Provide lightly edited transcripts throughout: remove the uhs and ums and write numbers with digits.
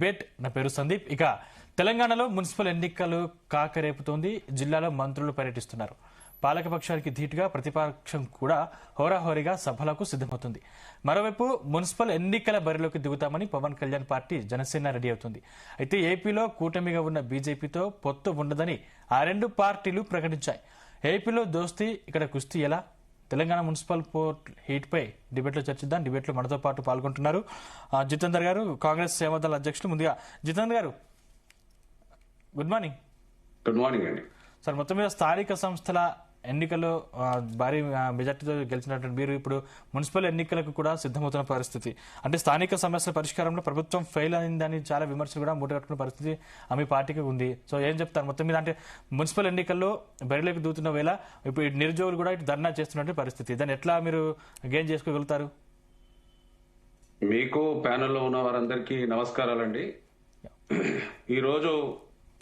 Bet నా పేరు సందీప్. ఇక తెలంగాణలో మున్సిపల్ ఎన్నికలు కాకరేపుతోంది. జిల్లాలో మంత్రులు పర్యటిస్తున్నారు. పాలకపక్షానికి ధీటుగా ప్రతిపక్షం కూడా హోరాహోరీగా సభలకు సిద్దమవుతుంది. మరోవైపు మున్సిపల్ ఎన్నికల బరిలోకి దిగుతామని పవన్ కళ్యాణ్ పార్టీ జనసేన రెడీ అవుతుంది. అయితే ఏపీలో కూటమిగా ఉన్న బీజేపీతో పొత్తు ఉండదని ఆ రెండు పార్టీలు ప్రకటించాయి. ఏపీలో దోస్తీ, ఇక్కడ కుస్తీ ఎలా? తెలంగాణ మున్సిపల్ పోర్ట్ హీట్ పై డిబేట్ లో చర్చిద్దాం. డిబేట్ లో మనతో పాటు పాల్గొంటున్నారు జితేందర్ గారు, కాంగ్రెస్ సేవాదళ అధ్యక్షులు. ముందుగా జితేందర్ గారు, గుడ్ మార్నింగ్. గుడ్ మార్నింగ్ అండి. సార్, మొత్తం మీద స్థానిక సంస్థల ఎన్నికల్లో భారీ మెజార్టీతో గెలిచినటువంటి మీరు ఇప్పుడు మున్సిపల్ ఎన్నికలకు కూడా సిద్దమవుతున్న పరిస్థితి. అంటే స్థానిక సమస్యల పరిష్కారంలో ప్రభుత్వం ఫెయిల్ అయిందని చాలా విమర్శలు కూడా మూటగట్టుకున్న పరిస్థితి మీ పార్టీకి ఉంది. సో ఏం చెప్తారు మొత్తం మీద? అంటే మున్సిపల్ ఎన్నికల్లో బరిలోకి దూతున్న వేళ ఇప్పుడు నిరుద్యోగులు కూడా ఇటు ధర్నా చేస్తున్నటువంటి పరిస్థితి, దాన్ని ఎట్లా మీరు గెయిన్ చేసుకోగలుగుతారు? మీకు ప్యానెల్లో ఉన్న వారందరికీ నమస్కారాలండి. ఈరోజు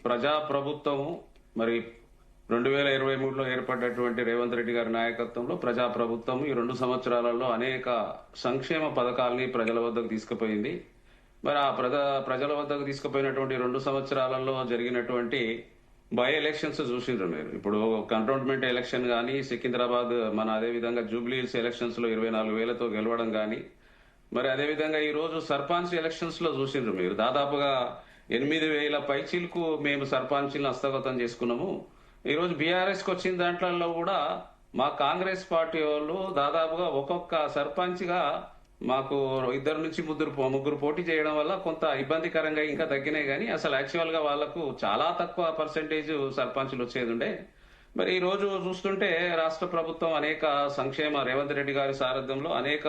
ప్రజాప్రభుత్వం మరి 2023లో ఏర్పడినటువంటి రేవంత్ రెడ్డి గారి నాయకత్వంలో ప్రజాప్రభుత్వం ఈ 2 సంవత్సరాలలో అనేక సంక్షేమ పథకాలని ప్రజల వద్దకు తీసుకుపోయింది. మరి ఆ ప్రజల వద్దకు తీసుకుపోయినటువంటి 2 సంవత్సరాలలో జరిగినటువంటి బై ఎలక్షన్స్ చూసిండ్రు మీరు. ఇప్పుడు కంటోన్మెంట్ ఎలక్షన్ కానీ, సికింద్రాబాద్ మన అదేవిధంగా జూబ్లీహిల్స్ ఎలక్షన్స్ లో 24,000తో గెలవడం కానీ, మరి అదేవిధంగా ఈ రోజు సర్పంచ్ ఎలక్షన్స్ లో చూసిండ్రు మీరు. దాదాపుగా 8,000 పైచీలకు మేము సర్పంచ్లను హస్తగతం చేసుకున్నాము. ఈ రోజు బీఆర్ఎస్ కి వచ్చిన దాంట్లో కూడా మా కాంగ్రెస్ పార్టీ వాళ్ళు దాదాపుగా ఒక్కొక్క సర్పంచ్ గా మాకు 2 నుంచి 3 పోటీ చేయడం వల్ల కొంత ఇబ్బందికరంగా ఇంకా తగ్గినాయి. కానీ అసలు యాక్చువల్ గా వాళ్లకు చాలా తక్కువ పర్సెంటేజ్ సర్పంచ్లు వచ్చేది ఉండే. మరి ఈ రోజు చూస్తుంటే రాష్ట్ర ప్రభుత్వం అనేక సంక్షేమ, రేవంత్ రెడ్డి గారి సారథ్యంలో అనేక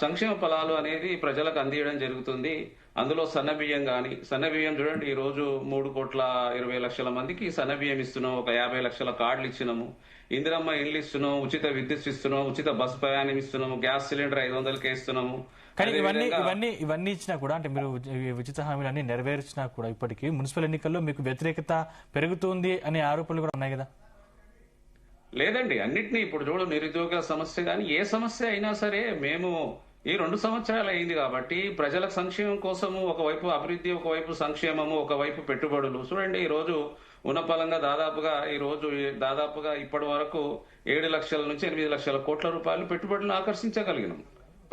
సంక్షేమ ఫలాలు అనేది ప్రజలకు అందియడం జరుగుతుంది. అందులో సన్నబియ్యం కానీ, సన్నబియ్యం చూడండి, ఈ రోజు 3,20,00,000 మందికి సన్నబియ్యం ఇస్తున్నాం, ఒక 50 లక్షల కార్డులు ఇచ్చినాము, ఇందిరమ్మ ఇండ్లు ఇస్తున్నాం, ఉచిత విద్యుత్ ఇస్తున్నాం, ఉచిత బస్ ప్రయాణం ఇస్తున్నాము, గ్యాస్ సిలిండర్ 500కే ఇస్తున్నాము. కానీ ఇవన్నీ ఇచ్చినా కూడా, అంటే మీరు ఉచిత హామీలన్నీ నెరవేర్చినా కూడా ఇప్పటికీ మున్సిపల్ ఎన్నికల్లో మీకు వ్యతిరేకత పెరుగుతుంది అనే ఆరోపణలు కూడా ఉన్నాయి కదా? లేదండి, అన్నిటినీ ఇప్పుడు చూడు, నిరుద్యోగ సమస్య కానీ ఏ సమస్య అయినా సరే మేము ఈ 2 సంవత్సరాలు అయింది కాబట్టి ప్రజల సంక్షేమం కోసము ఒకవైపు అభివృద్ధి, ఒకవైపు సంక్షేమము, ఒకవైపు పెట్టుబడులు. చూడండి, ఈ రోజు ఉన్నపలంగా దాదాపుగా ఇప్పటి వరకు 7 లక్షల నుంచి 8 లక్షల కోట్ల రూపాయలు పెట్టుబడులను ఆకర్షించగలిగినాం.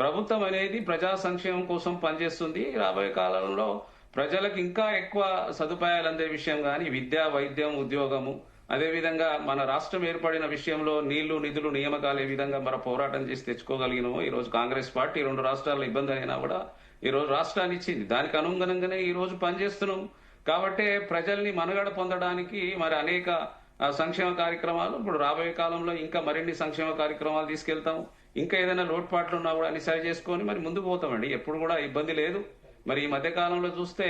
ప్రభుత్వం అనేది ప్రజా సంక్షేమం కోసం పనిచేస్తుంది. రాబోయే కాలంలో ప్రజలకు ఇంకా ఎక్కువ సదుపాయాలు అందే విషయం కానీ, విద్య, వైద్యం, ఉద్యోగము, అదేవిధంగా మన రాష్ట్రం ఏర్పడిన విషయంలో నీళ్లు, నిధులు, నియామకాలు ఏ విధంగా మన పోరాటం చేసి తెచ్చుకోగలిగినామో, ఈ రోజు కాంగ్రెస్ పార్టీ 2 రాష్ట్రాల్లో ఇబ్బంది అయినా కూడా ఈ రోజు రాష్ట్రాన్ని ఇచ్చింది. దానికి అనుగుణంగానే ఈ రోజు పనిచేస్తున్నాం. కాబట్టి ప్రజల్ని మనుగడ పొందడానికి మరి అనేక సంక్షేమ కార్యక్రమాలు, ఇప్పుడు రాబోయే కాలంలో ఇంకా మరిన్ని సంక్షేమ కార్యక్రమాలు తీసుకెళ్తాం. ఇంకా ఏదైనా లోటుపాట్లు ఉన్నా కూడా అన్ని సరి చేసుకొని మరి ముందుకు పోతామండి. ఎప్పుడు కూడా ఇబ్బంది లేదు. మరి ఈ మధ్య కాలంలో చూస్తే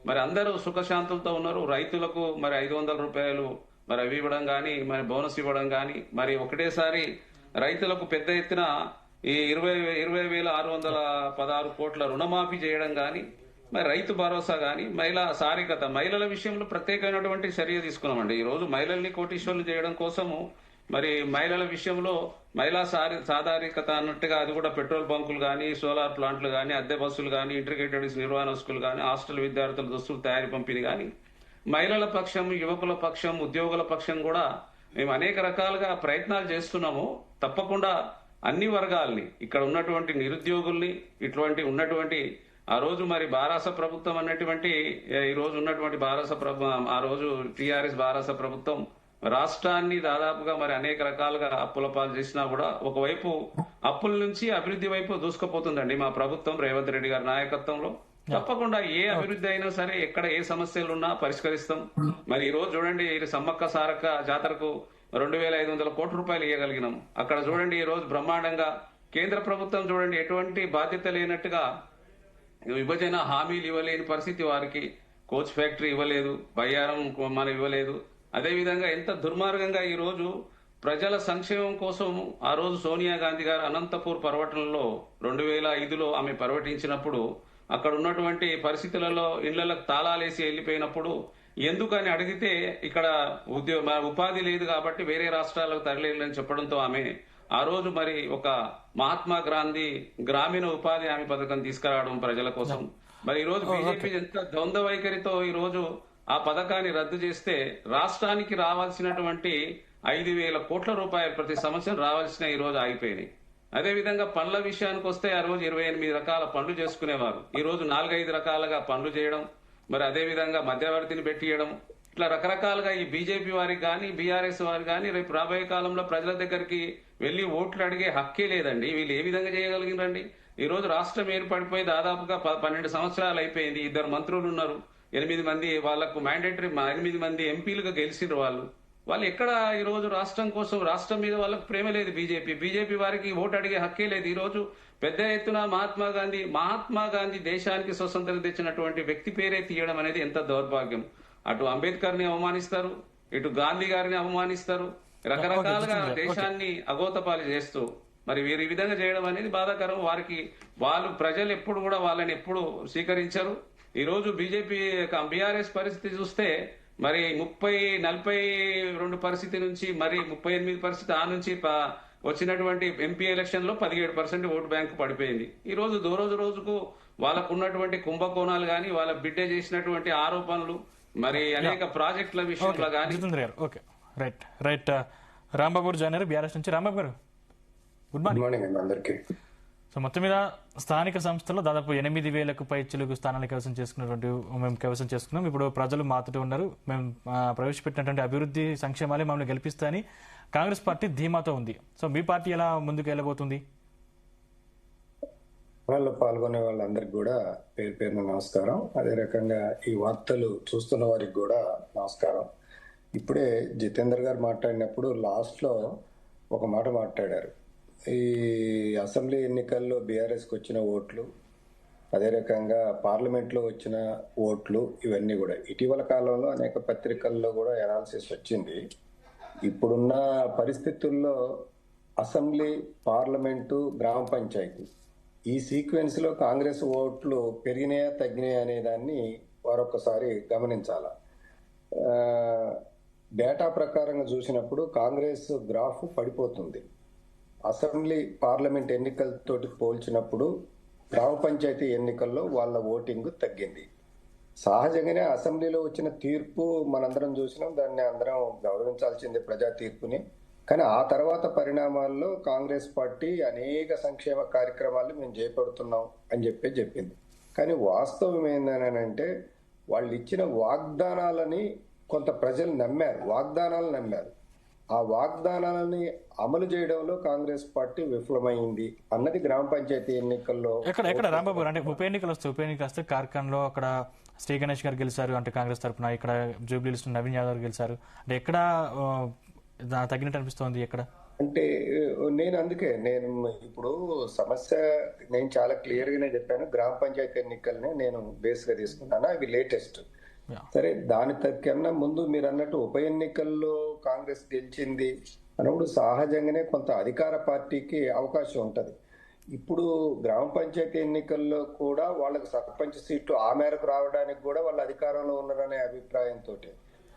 మరి అందరూ సుఖశాంతులతో ఉన్నారు. రైతులకు మరి 500 రూపాయలు మరి అవి ఇవ్వడం కానీ, మరి బోనస్ ఇవ్వడం కానీ, మరి ఒకటేసారి రైతులకు పెద్ద ఎత్తున ఈ 20,616 కోట్ల రుణమాఫీ చేయడం కానీ, మరి రైతు భరోసా కానీ, మహిళల విషయంలో ప్రత్యేకమైనటువంటి చర్య తీసుకున్నామండి. ఈ రోజు మహిళల్ని కోటీశ్వర్లు చేయడం కోసము మరి మహిళల విషయంలో మహిళా సాధారికత అన్నట్టుగా అది కూడా పెట్రోల్ బంకులు కానీ, సోలార్ ప్లాంట్లు కానీ, అద్దె బస్సులు కానీ, ఇంటిగ్రేటెడ్ నిర్వహణ స్కూల్ కానీ, హాస్టల్ విద్యార్థుల దుస్తులు తయారీ పంపిణీ కానీ, మహిళల పక్షం, యువకుల పక్షం, ఉద్యోగుల పక్షం కూడా మేము అనేక రకాలుగా ప్రయత్నాలు చేస్తున్నాము. తప్పకుండా అన్ని వర్గాల్ని, ఇక్కడ ఉన్నటువంటి నిరుద్యోగుల్ని, ఇటువంటి ఉన్నటువంటి ఆ రోజు మరి బారాస ప్రభుత్వం అన్నటువంటి ఈ రోజు ఉన్నటువంటి ఆ రోజు టీఆర్ఎస్ బారాస ప్రభుత్వం రాష్ట్రాన్ని దాదాపుగా మరి అనేక రకాలుగా అప్పుల పాలు చేసినా కూడా ఒకవైపు అప్పుల నుంచి అభివృద్ధి వైపు దూసుకుపోతుందండి మా ప్రభుత్వం రేవంత్ రెడ్డి గారి నాయకత్వంలో. తప్పకుండా ఏ అభివృద్ధి అయినా సరే, ఎక్కడ ఏ సమస్యలున్నా పరిష్కరిస్తాం. మరి ఈ రోజు చూడండి, సమ్మక్క సారక్క జాతరకు 2,500 కోట్ల రూపాయలు ఇవ్వగలిగినాం. అక్కడ చూడండి, ఈ రోజు బ్రహ్మాండంగా కేంద్ర ప్రభుత్వం చూడండి ఎటువంటి బాధ్యత లేనట్టుగా విభజన హామీలు ఇవ్వలేని పరిస్థితి, వారికి కోచ్ ఫ్యాక్టరీ ఇవ్వలేదు, బయ్యారం మనం ఇవ్వలేదు. అదేవిధంగా ఎంత దుర్మార్గంగా ఈ రోజు ప్రజల సంక్షేమం కోసం ఆ రోజు సోనియా గాంధీ గారు అనంతపూర్ పర్యటనలో 2005లో ఆమె పర్యటించినప్పుడు అక్కడ ఉన్నటువంటి పరిస్థితులలో ఇళ్లకు తాళాలేసి వెళ్లిపోయినప్పుడు ఎందుకని అడిగితే ఇక్కడ ఉపాధి లేదు కాబట్టి వేరే రాష్ట్రాలకు తరలిందని చెప్పడంతో ఆమె ఆ రోజు మరి ఒక మహాత్మా గాంధీ గ్రామీణ ఉపాధి హామీ పథకం తీసుకురావడం ప్రజల కోసం మరి ఈ రోజు బీజేపీ ఎంత ద్వంద్వ వైఖరితో ఈ రోజు ఆ పథకాన్ని రద్దు చేస్తే రాష్ట్రానికి రావాల్సినటువంటి 5,000 కోట్ల రూపాయలు ప్రతి సంవత్సరం రావాల్సిన ఈ రోజు ఆగిపోయినాయి. అదే విధంగా పండ్ల విషయానికి వస్తే ఆ రోజు 28 రకాల పండ్లు చేసుకునేవారు. ఈ రోజు 4-5 రకాలుగా పండ్లు చేయడం, మరి అదే విధంగా మధ్యవర్తిని పెట్టియడం, ఇట్లా రకరకాలుగా ఈ బీజేపీ వారికి కానీ బీఆర్ఎస్ వారికి కానీ రేపు రాబోయే కాలంలో ప్రజల దగ్గరికి వెళ్లి ఓట్లు అడిగే హక్కే లేదండి. వీళ్ళు ఏ విధంగా చేయగలిగినండి? ఈ రోజు రాష్ట్రం ఏర్పడిపోయి దాదాపుగా 12 సంవత్సరాలు అయిపోయింది. 2 మంత్రులు ఉన్నారు, 8 మంది వాళ్లకు మ్యాండేటరీ 8 మంది ఎంపీలుగా గెలిచినారు. వాళ్ళు ఎక్కడ ఈ రోజు రాష్ట్రం కోసం, రాష్ట్రం మీద వాళ్ళకు ప్రేమ లేదు. బీజేపీ వారికి ఓటు అడిగే హక్కే లేదు. ఈ రోజు పెద్ద ఎత్తున మహాత్మా గాంధీ దేశానికి స్వతంత్రం తెచ్చినటువంటి వ్యక్తి పేరే తీయడం అనేది ఎంత దౌర్భాగ్యం. అటు అంబేద్కర్ ని అవమానిస్తారు, ఇటు గాంధీ గారిని అవమానిస్తారు, రకరకాలుగా దేశాన్ని అగోతపాలు చేస్తూ మరి వీరు ఈ విధంగా చేయడం అనేది బాధాకరం. వాళ్ళు ప్రజలు ఎప్పుడు కూడా వాళ్ళని ఎప్పుడు స్వీకరించరు. ఈ రోజు బీఆర్ఎస్ పరిస్థితి చూస్తే మరి 42 పరిస్థితి నుంచి మరి 38 పరిస్థితి ఆ నుంచి వచ్చినటువంటి ఎంపీ ఎలక్షన్ లో 17% ఓటు బ్యాంకు పడిపోయింది. ఈ రోజు రోజుకు వాళ్ళకు ఉన్నటువంటి కుంభకోణాలు గాని, వాళ్ళ బిడ్డ చేసినటువంటి ఆరోపణలు, మరి అనేక ప్రాజెక్టుల విషయంలో గానీ. Okay, right. రాంబాబు గారు జాయిన్ అయ్యారు బీఆర్ఎస్ నుంచి. రాంబాబు గారు, గుడ్ మార్నింగ్ అందరికీ. సో మొత్తం మీద స్థానిక సంస్థల్లో దాదాపు 8,000కు పైచిలుకు స్థానాలు మేము కైవసం చేసుకున్నాం. ఇప్పుడు ప్రజలు మాతోటి ఉన్నారు. మేము ప్రవేశపెట్టినటువంటి అభివృద్ధి సంక్షేమాలే మమ్మల్ని గెలిపిస్తాయని కాంగ్రెస్ పార్టీ ధీమాతో ఉంది. సో మీ పార్టీ ఎలా ముందుకు వెళ్ళబోతుంది? వాళ్ళు పాల్గొనే వాళ్ళందరికీ కూడా పేరు పేరున నమస్కారం. అదే రకంగా ఈ వార్తలు చూస్తున్న వారికి కూడా నమస్కారం. ఇప్పుడే జితేందర్ గారు మాట్లాడినప్పుడు లాస్ట్ లో ఒక మాట మాట్లాడారు. ఈ అసెంబ్లీ ఎన్నికల్లో బీఆర్ఎస్కి వచ్చిన ఓట్లు, అదే రకంగా పార్లమెంట్లో వచ్చిన ఓట్లు, ఇవన్నీ కూడా ఇటీవల కాలంలో అనేక పత్రికల్లో కూడా అనాలిసిస్ వచ్చింది. ఇప్పుడున్న పరిస్థితుల్లో అసెంబ్లీ, పార్లమెంటు, గ్రామ పంచాయతీ ఈ సీక్వెన్స్ లో కాంగ్రెస్ ఓట్లు పెరిగినాయా తగ్గినాయా అనే దాన్ని వారొకసారి గమనించాల. డేటా ప్రకారంగా చూసినప్పుడు కాంగ్రెస్ గ్రాఫ్ పడిపోతుంది. అసెంబ్లీ, పార్లమెంట్ ఎన్నికలతోటి పోల్చినప్పుడు గ్రామ పంచాయతీ ఎన్నికల్లో వాళ్ళ ఓటింగ్ తగ్గింది. సహజంగానే అసెంబ్లీలో వచ్చిన తీర్పు మనందరం చూసినాం, దాన్ని అందరం గౌరవించాల్సిందే ప్రజా తీర్పుని. కానీ ఆ తర్వాత పరిణామాల్లో కాంగ్రెస్ పార్టీ అనేక సంక్షేమ కార్యక్రమాలు మేము చేపడుతున్నాం అని చెప్పింది. కానీ వాస్తవం ఏందనంటే వాళ్ళు ఇచ్చిన వాగ్దానాలని కొంత ప్రజలు నమ్మారు. ఆ వాగ్దానాలని అమలు చేయడంలో కాంగ్రెస్ పార్టీ విఫలమైంది అన్నది గ్రామ పంచాయతీ ఎన్నికల్లో. ఎక్కడ రాంబాబు అంటే ఉప ఎన్నికలు వస్తే కార్ఖాన్లో అక్కడ శ్రీ గణేష్ గారు గెలిచారు అంటే కాంగ్రెస్ తరఫున, ఇక్కడ జూబ్లీహిల్స్ నవీన్ యాదవ్ గెలిచారు అంటే ఎక్కడ తగ్గినట్టు అనిపిస్తోంది? ఎక్కడ అంటే నేను ఇప్పుడు సమస్య నేను చాలా క్లియర్ గానే చెప్పాను. గ్రామ పంచాయతీ ఎన్నికల్ని నేను బేస్ గా తీసుకున్నాను, అవి లేటెస్ట్. సరే, దాని కన్నా ముందు మీరు అన్నట్టు ఉప ఎన్నికల్లో కాంగ్రెస్ గెలిచింది అన్నప్పుడు సహజంగానే కొంత అధికార పార్టీకి అవకాశం ఉంటది. ఇప్పుడు గ్రామ పంచాయతీ ఎన్నికల్లో కూడా వాళ్ళకి సర్పంచ్ సీట్లు ఆ మేరకు రావడానికి కూడా వాళ్ళు అధికారంలో ఉన్నారనే అభిప్రాయంతో.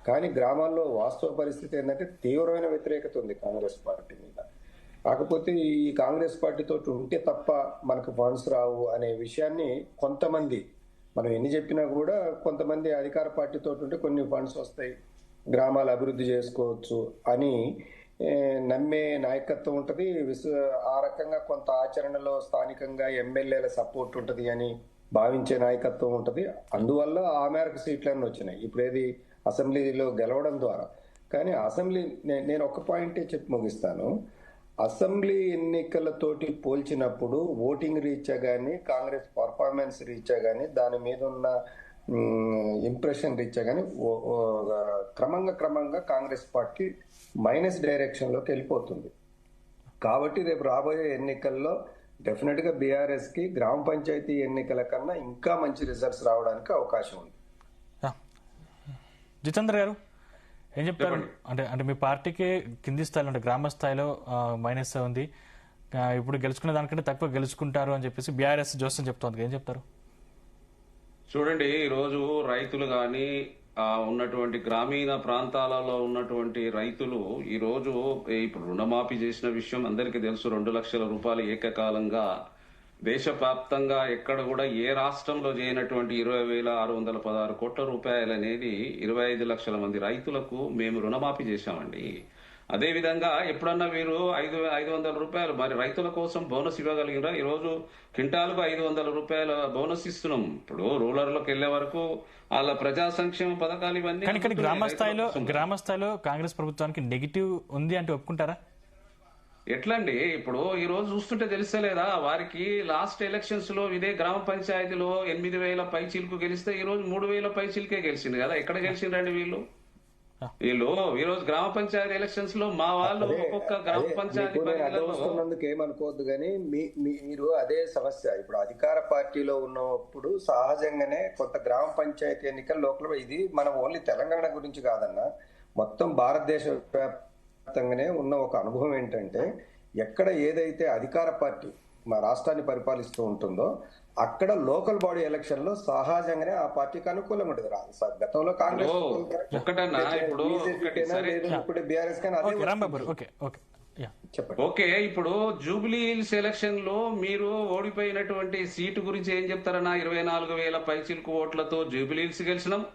కానీ గ్రామాల్లో వాస్తవ పరిస్థితి ఏంటంటే తీవ్రమైన వ్యతిరేకత ఉంది కాంగ్రెస్ పార్టీ మీద. కాకపోతే ఈ కాంగ్రెస్ పార్టీతో ఉంటే తప్ప మనకు ఫండ్స్ రావు అనే విషయాన్ని కొంతమంది, మనం ఎన్ని చెప్పినా కూడా కొంతమంది అధికార పార్టీతో ఉంటే కొన్ని ఫండ్స్ వస్తాయి, గ్రామాలు అభివృద్ధి చేసుకోవచ్చు అని నమ్మే నాయకత్వం ఉంటుంది. ఆ రకంగా కొంత ఆచరణలో స్థానికంగా ఎమ్మెల్యేల సపోర్ట్ ఉంటుంది అని భావించే నాయకత్వం ఉంటుంది. అందువల్ల ఆ మేరకు సీట్లన్నీ వచ్చినాయి ఇప్పుడు ఏది అసెంబ్లీలో గెలవడం ద్వారా. కానీ అసెంబ్లీ, నేను ఒక పాయింటే చెప్పి ముగిస్తాను. అసెంబ్లీ ఎన్నికలతోటి పోల్చినప్పుడు ఓటింగ్ రీత్యా కానీ, కాంగ్రెస్ పర్ఫార్మెన్స్ రీత్యా కానీ, దాని మీద ఉన్న ఇంప్రెషన్ రీత్యా కానీ క్రమంగా కాంగ్రెస్ పార్టీ మైనస్ డైరెక్షన్ లోకి వెళ్ళిపోతుంది. కాబట్టి రేపు రాబోయే ఎన్నికల్లో డెఫినెట్ గా బీఆర్ఎస్ కి గ్రామ పంచాయతీ ఎన్నికల కన్నా ఇంకా మంచి రిజల్ట్స్ రావడానికి అవకాశం ఉంది. జితేంద్ర గారు ఏం చెప్తారు? అంటే మీ పార్టీకి కింది స్థాయిలో అంటే గ్రామ స్థాయిలో మైనస్ ఉంది, ఇప్పుడు గెలుచుకునే దానికంటే తక్కువ గెలుచుకుంటారు అని చెప్పేసి బీఆర్ఎస్ జోస్యం చెప్తోంది. ఏం చెప్తారు? చూడండి, ఈరోజు రైతులు కానీ ఉన్నటువంటి గ్రామీణ ప్రాంతాలలో ఉన్నటువంటి రైతులు ఈరోజు ఇప్పుడు రుణమాఫీ చేసిన విషయం అందరికీ తెలుసు. 2 లక్షల రూపాయలు ఏకకాలంగా దేశవ్యాప్తంగా ఎక్కడ కూడా ఏ రాష్ట్రంలో చేయనటువంటి 20,616 కోట్ల రూపాయలు అనేది 25 లక్షల మంది రైతులకు మేము రుణమాఫీ చేశామండి. అదే విధంగా ఎప్పుడన్నా మీరు 500 రూపాయలు మరి రైతుల కోసం బోనస్ ఇవ్వగలిగినరా? ఈ రోజు క్వింటాల్కు 500 రూపాయల బోనస్ ఇస్తున్నాం. ఇప్పుడు రూరల్లోకి వెళ్లే వరకు వాళ్ళ ప్రజా సంక్షేమ పథకాలు ఇవన్నీ కానీ ఇక్కడ అందుతున్నాయి. గ్రామ స్థాయిలో కాంగ్రెస్ ప్రభుత్వానికి నెగిటివ్ ఉంది అంటే ఒప్పుకుంటారా? ఎట్లండి ఇప్పుడు ఈ రోజు చూస్తుంటే తెలుస్తలేదా? వారికి లాస్ట్ ఎలక్షన్స్ లో ఇదే గ్రామ పంచాయతీలో 8,000 పైచీలకు గెలిస్తే ఈ రోజు 3,000 పైచీలకే గెలిచింది కదా. ఎక్కడ గెలిచిండ్రండి వీళ్ళు? ఈ రోజు గ్రామ పంచాయతీ ఎలక్షన్స్ లో మా వాళ్ళు ఒక్కొక్క గ్రామ పంచాయతీ వస్తున్నందుకు ఏమనుకోవద్దు, కానీ మీరు అదే సమస్య ఇప్పుడు అధికార పార్టీలో ఉన్నప్పుడు సహజంగానే కొంత గ్రామ పంచాయతీ ఎన్నికల లోపల ఇది మనం ఓన్లీ తెలంగాణ గురించి కాదన్నా మొత్తం భారతదేశ వ్యాప్తంగానే ఉన్న ఒక అనుభవం ఏంటంటే ఎక్కడ ఏదైతే అధికార పార్టీ మా రాష్ట్రాన్ని పరిపాలిస్తూ ఉంటుందో అక్కడ లోకల్ బాడీ ఎలక్షన్ లో సహజంగానే ఆ పార్టీకి అనుకూలంగా ఉంటుంది. గతంలో కాంగ్రెస్ ఒకటన్నా ఇప్పుడు బీఆర్ఎస్ కానీ అదే చెప్పండి. ఓకే, ఇప్పుడు జూబ్లీ హిల్స్ ఎలక్షన్ లో మీరు ఓడిపోయినటువంటి సీటు గురించి ఏం చెప్తారన్నా? 24,000 పైచిలకు ఓట్లతో జూబ్లీ హిల్స్ గెలిచినాం.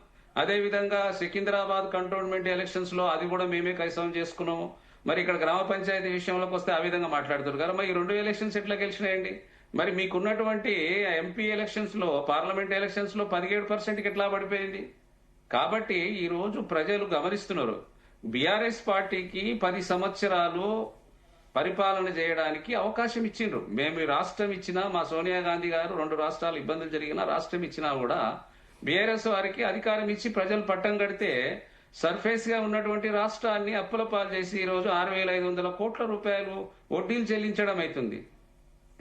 అదే విధంగా సికింద్రాబాద్ కంటోన్మెంట్ ఎలక్షన్స్ లో అది కూడా మేమే కైసం చేసుకున్నాము. మరి ఇక్కడ గ్రామ పంచాయతీ విషయంలోకి వస్తే ఆ విధంగా మాట్లాడుతారు కదా. మరి ఈ 2 ఎలక్షన్స్ ఎట్లా గెలిచినాయండి? మరి మీకున్నటువంటి ఎంపీ ఎలక్షన్స్ లో పార్లమెంట్ ఎలక్షన్స్ లో 17% ఎట్లా పడిపోయింది? కాబట్టి ఈ రోజు ప్రజలు గమనిస్తున్నారు, బీఆర్ఎస్ పార్టీకి 10 సంవత్సరాలు పరిపాలన చేయడానికి అవకాశం ఇచ్చిండ్రు. మేము ఈ రాష్ట్రం ఇచ్చినా, మా సోనియా గాంధీ గారు 2 రాష్ట్రాలు ఇబ్బందులు జరిగినా రాష్ట్రం ఇచ్చినా కూడా బీఆర్ఎస్ వారికి అధికారం ఇచ్చి ప్రజలు పట్టం కడితే సర్ఫేస్ గా ఉన్నటువంటి రాష్ట్రాన్ని అప్పుల పాలు చేసి ఈ రోజు 6,500 కోట్ల రూపాయలు వడ్డీలు చెల్లించడం అవుతుంది.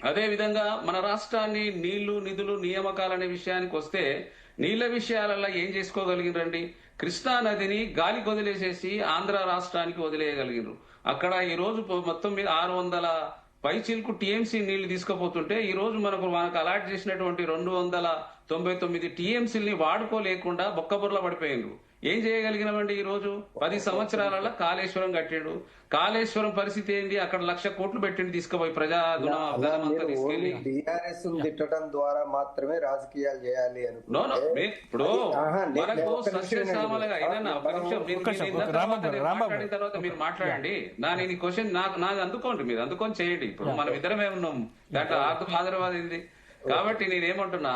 అదే విధంగా మన రాష్ట్రాన్ని నీళ్లు, నిధులు, నియామకాలనే విషయానికి వస్తే నీళ్ల విషయాలలో ఏం చేసుకోగలిగినండి? కృష్ణా నదిని గాలికి వదిలేసేసి ఆంధ్ర రాష్ట్రానికి వదిలేయగలిగినారు. అక్కడ ఈ రోజు మొత్తం మీద 600 పైచిలకు టీఎంసీ నీళ్లు తీసుకుపోతుంటే ఈ రోజు మనకు అలాట్ చేసినటువంటి 299 టీఎంసీని వాడుకోలేకుండా బొక్కబుర్ల పడిపోయిండ్రు. ఏం చేయగలిగినామండి? ఈ రోజు 10 సంవత్సరాలలో కాళేశ్వరం కట్టాడు. కాళేశ్వరం పరిస్థితి ఏంది? అక్కడ 1,00,000 కోట్లు పెట్టింది తీసుకుపోయి ప్రజాధనంతా తీసుకెళ్లి టీఆర్ఎస్ తిట్టడం ద్వారా మాత్రమే రాజకీయాలు చేయాలి అనుకుంటే ఇప్పుడు మనకు సస్యశ్యామలుగా ఏదన్నా ఒక నిమిషం మాట్లాడిన తర్వాత మీరు మాట్లాడండి. నేను క్వశ్చన్ నాది అందుకోండి, మీరు అందుకొని చేయండి. ఇప్పుడు మనం ఇద్దరమే ఉన్నాం, దాంట్లో ఆర్థిక ఆదరవాదింది. కాబట్టి నేనేమంటున్నా,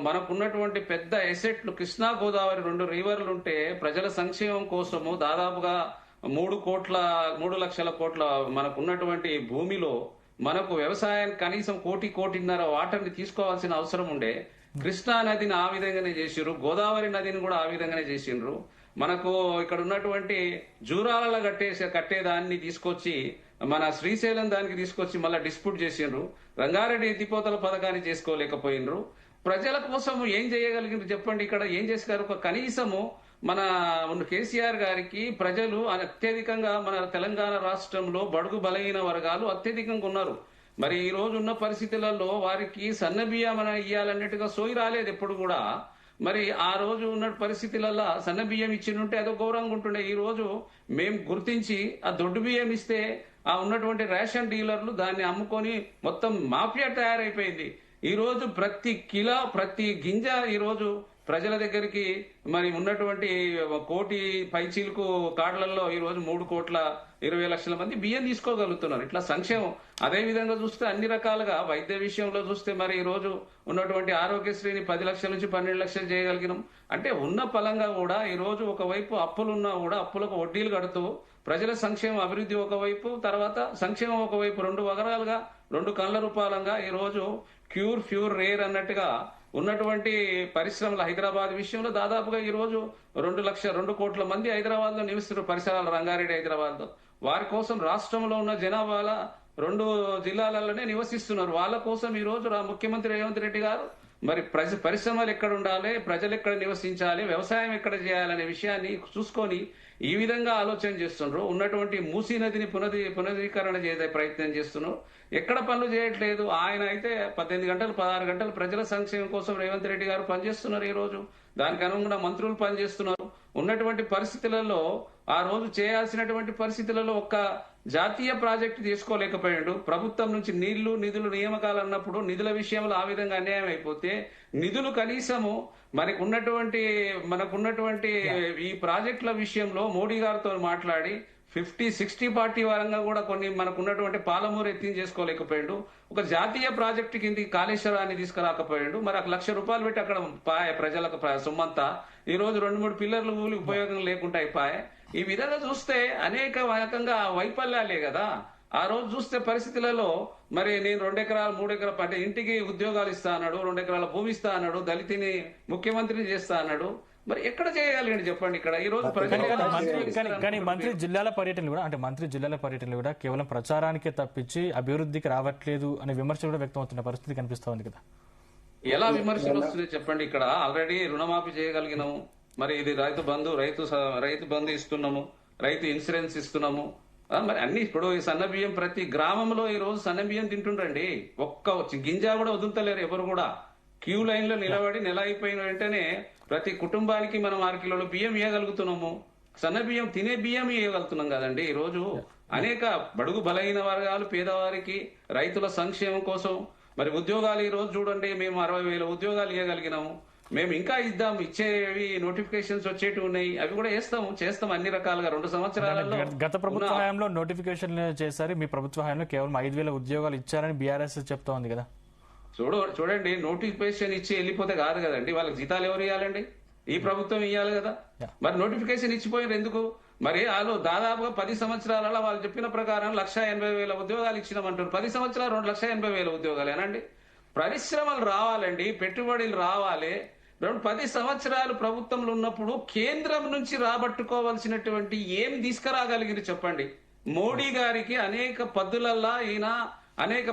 మనకున్నటువంటి పెద్ద ఎసెట్లు కృష్ణా గోదావరి 2 రివర్లు ఉంటే ప్రజల సంక్షేమం కోసము దాదాపుగా 3 లక్షల కోట్ల మనకున్నటువంటి భూమిలో మనకు వ్యవసాయానికి కనీసం 1.5 వాటర్ని తీసుకోవాల్సిన అవసరం ఉండే. కృష్ణా నదిని ఆ విధంగానే చేసిండ్రు, గోదావరి నదిని కూడా ఆ విధంగానే చేసిండ్రు. మనకు ఇక్కడ ఉన్నటువంటి జూరాలలో కట్టేదాన్ని తీసుకొచ్చి మన శ్రీశైలం దానికి తీసుకొచ్చి మళ్ళీ డిస్ప్యూట్ చేసిండ్రు. రంగారెడ్డి ఎత్తిపోతల పథకాన్ని చేసుకోలేకపోయినరు. ప్రజల కోసం ఏం చేయగలిగిండ్రు చెప్పండి? ఇక్కడ ఏం చేశారు? కనీసము మన కేసీఆర్ గారికి ప్రజలు అత్యధికంగా మన తెలంగాణ రాష్ట్రంలో బడుగు బలహీన వర్గాలు అత్యధికంగా ఉన్నారు. మరి ఈ రోజు ఉన్న పరిస్థితులలో వారికి సన్నబియ్యం ఇయ్యాలన్నట్టుగా సోయి రాలేదు ఎప్పుడు కూడా. మరి ఆ రోజు ఉన్న పరిస్థితులలో సన్న బియ్యం ఇచ్చినుంటే అదో గౌరవంగా ఉంటుండే. ఈ రోజు మేము గుర్తించి ఆ దొడ్డు బియ్యం ఇస్తే ఆ ఉన్నటువంటి రేషన్ డీలర్లు దాన్ని అమ్ముకొని మొత్తం మాఫియా తయారైపోయింది. ఈ రోజు ప్రతి కిలో, ప్రతి గింజ ఈ రోజు ప్రజల దగ్గరికి మరి ఉన్నటువంటి 1 కోటి పైచీలకు కార్డులలో ఈ రోజు 3,20,00,000 మంది బియ్యం తీసుకోగలుగుతున్నారు. ఇట్లా సంక్షేమం. అదే విధంగా చూస్తే అన్ని రకాలుగా వైద్య విషయంలో చూస్తే మరి ఈ రోజు ఉన్నటువంటి ఆరోగ్యశ్రీని 10 లక్షల నుంచి 12 లక్షలు చేయగలిగినాం. అంటే ఉన్న ఫలంగా కూడా ఈ రోజు ఒకవైపు అప్పులున్నా కూడా అప్పులకు వడ్డీలు కడుతూ ప్రజల సంక్షేమం, అభివృద్ధి ఒకవైపు, తర్వాత సంక్షేమం ఒకవైపు, 2 వగరాలుగా 2 కళ్ళ రూపాలంగా ఈ రోజు ఫ్యూర్ రేర్ అన్నట్టుగా ఉన్నటువంటి పరిశ్రమలు హైదరాబాద్ విషయంలో దాదాపుగా ఈ రోజు 2 కోట్ల మంది హైదరాబాద్ లో నివసిస్తున్నారు. పరిసరాల రంగారెడ్డి హైదరాబాద్ లో వారి కోసం రాష్ట్రంలో ఉన్న జనాభాల 2 జిల్లాలలోనే నివసిస్తున్నారు. వాళ్ళ కోసం ఈ రోజు ముఖ్యమంత్రి రేవంత్ రెడ్డి గారు మరి పరిశ్రమలు ఎక్కడ ఉండాలి, ప్రజలు ఎక్కడ నివసించాలి, వ్యవసాయం ఎక్కడ చేయాలనే విషయాన్ని చూసుకొని ఈ విధంగా ఆలోచన చేస్తున్నారు. ఉన్నటువంటి మూసీ నదిని పునరుద్ధీకరణ చేసే ప్రయత్నం చేస్తున్నారు. ఎక్కడ పనులు చేయట్లేదు. ఆయన అయితే 18 గంటలు 16 గంటలు ప్రజల సంక్షేమం కోసం రేవంత్ రెడ్డి గారు పనిచేస్తున్నారు. ఈ రోజు దానికి అనుగుణంగా మంత్రులు పనిచేస్తున్నారు. ఉన్నటువంటి పరిస్థితులలో ఆ రోజు చేయాల్సినటువంటి పరిస్థితులలో ఒక్క జాతీయ ప్రాజెక్టు తీసుకోలేకపోయాడు. ప్రభుత్వం నుంచి నీళ్లు నిధులు నియామకాలు అన్నప్పుడు నిధుల విషయంలో ఆ విధంగా అన్యాయం అయిపోతే నిధులు కనీసము మనకున్నటువంటి ఈ ప్రాజెక్టుల విషయంలో మోడీ గారితో మాట్లాడి 50-60 పార్టీ పరంగా కూడా కొన్ని మనకున్నటువంటి పాలమూరు చేసుకోలేకపోయాడు. ఒక జాతీయ ప్రాజెక్టు కింద కాళేశ్వరాన్ని తీసుకురాకపోయాడు. మరి ₹1,00,000 పెట్టి అక్కడ పాయ ప్రజలకు సొమ్మంతా ఈ రోజు 2-3 పిల్లర్లు ఊలి ఉపయోగం లేకుండా అయిపోయాయి. ఈ విధంగా చూస్తే అనేక రకంగా వైఫల్యాలే కదా. ఆ రోజు చూస్తే పరిస్థితులలో మరి నేను 2 ఎకరాలు 3 ఎకరాలు అంటే ఇంటికి ఉద్యోగాలు ఇస్తా అన్నాడు, 2 ఎకరాల భూమి ఇస్తా అన్నాడు, దళితుని ముఖ్యమంత్రిని చేస్తా అన్నాడు. మరి ఎక్కడ చేయగలిగాడు చెప్పండి? ఇక్కడ ఈ రోజు కానీ మంత్రి జిల్లాల పర్యటనలు కూడా కేవలం ప్రచారానికే తప్పించి అభివృద్ధికి రావట్లేదు అనే విమర్శలు కూడా వ్యక్తం అవుతున్న పరిస్థితి కనిపిస్తా ఉంది కదా. ఎలా విమర్శలు వస్తున్నాయి చెప్పండి? ఇక్కడ ఆల్రెడీ రుణమాఫీ చేయగలిగినాము, మరి ఇది రైతు బంధు ఇస్తున్నాము, రైతు ఇన్సూరెన్స్ ఇస్తున్నాము, మరి అన్ని ఇప్పుడు ఈ సన్న బియ్యం ప్రతి గ్రామంలో ఈ రోజు సన్న బియ్యం తింటుండ్రండి. ఒక్క గింజ కూడా వదులుతలేరు ఎవరు కూడా. క్యూ లైన్ లో నిలబడి నెల అయిపోయిన వెంటనే ప్రతి కుటుంబానికి మనం 6 కిలోల బియ్యం ఇవ్వగలుగుతున్నాము. సన్న బియ్యం తినే బియ్యం ఇవ్వగలుగుతున్నాం కదండి. ఈ రోజు అనేక బడుగు బలహీన వర్గాలు పేదవారికి రైతుల సంక్షేమం కోసం మరి ఉద్యోగాలు ఈ రోజు చూడండి, మేము 60,000 ఉద్యోగాలు ఇవ్వగలిగినాము. మేము ఇంకా ఇచ్చేవి నోటిఫికేషన్స్ వచ్చేటివి ఉన్నాయి, అవి కూడా చేస్తాం అన్ని రకాలుగా. 2 సంవత్సరాలలో గత ప్రభుత్వ హయాంలో నోటిఫికేషన్ చేశారు, మీ ప్రభుత్వ హయాంలో కేవలం 5,000 ఉద్యోగాలు ఇచ్చారని బీఆర్ఎస్ చెప్తా ఉంది కదా. చూడండి, నోటిఫికేషన్ ఇచ్చి వెళ్ళిపోతే కాదు కదండి, వాళ్ళకి జీతాలు ఎవరు ఇవ్వాలండి? ఈ ప్రభుత్వం ఇవ్వాలి కదా. మరి నోటిఫికేషన్ ఇచ్చిపోయారు ఎందుకు? మరి వాళ్ళు దాదాపుగా 10 సంవత్సరాలలో వాళ్ళు చెప్పిన ప్రకారం 1,80,000 ఉద్యోగాలు ఇచ్చినామంటారు. 10 సంవత్సరాలు 2,80,000 ఉద్యోగాలు ఏనండి. పరిశ్రమలు రావాలండి, పెట్టుబడులు రావాలి. 10 సంవత్సరాలు ప్రభుత్వంలో ఉన్నప్పుడు కేంద్రం నుంచి రాబట్టుకోవాల్సినటువంటి ఏం తీసుకురాగలిగింది చెప్పండి? మోడీ గారికి అనేక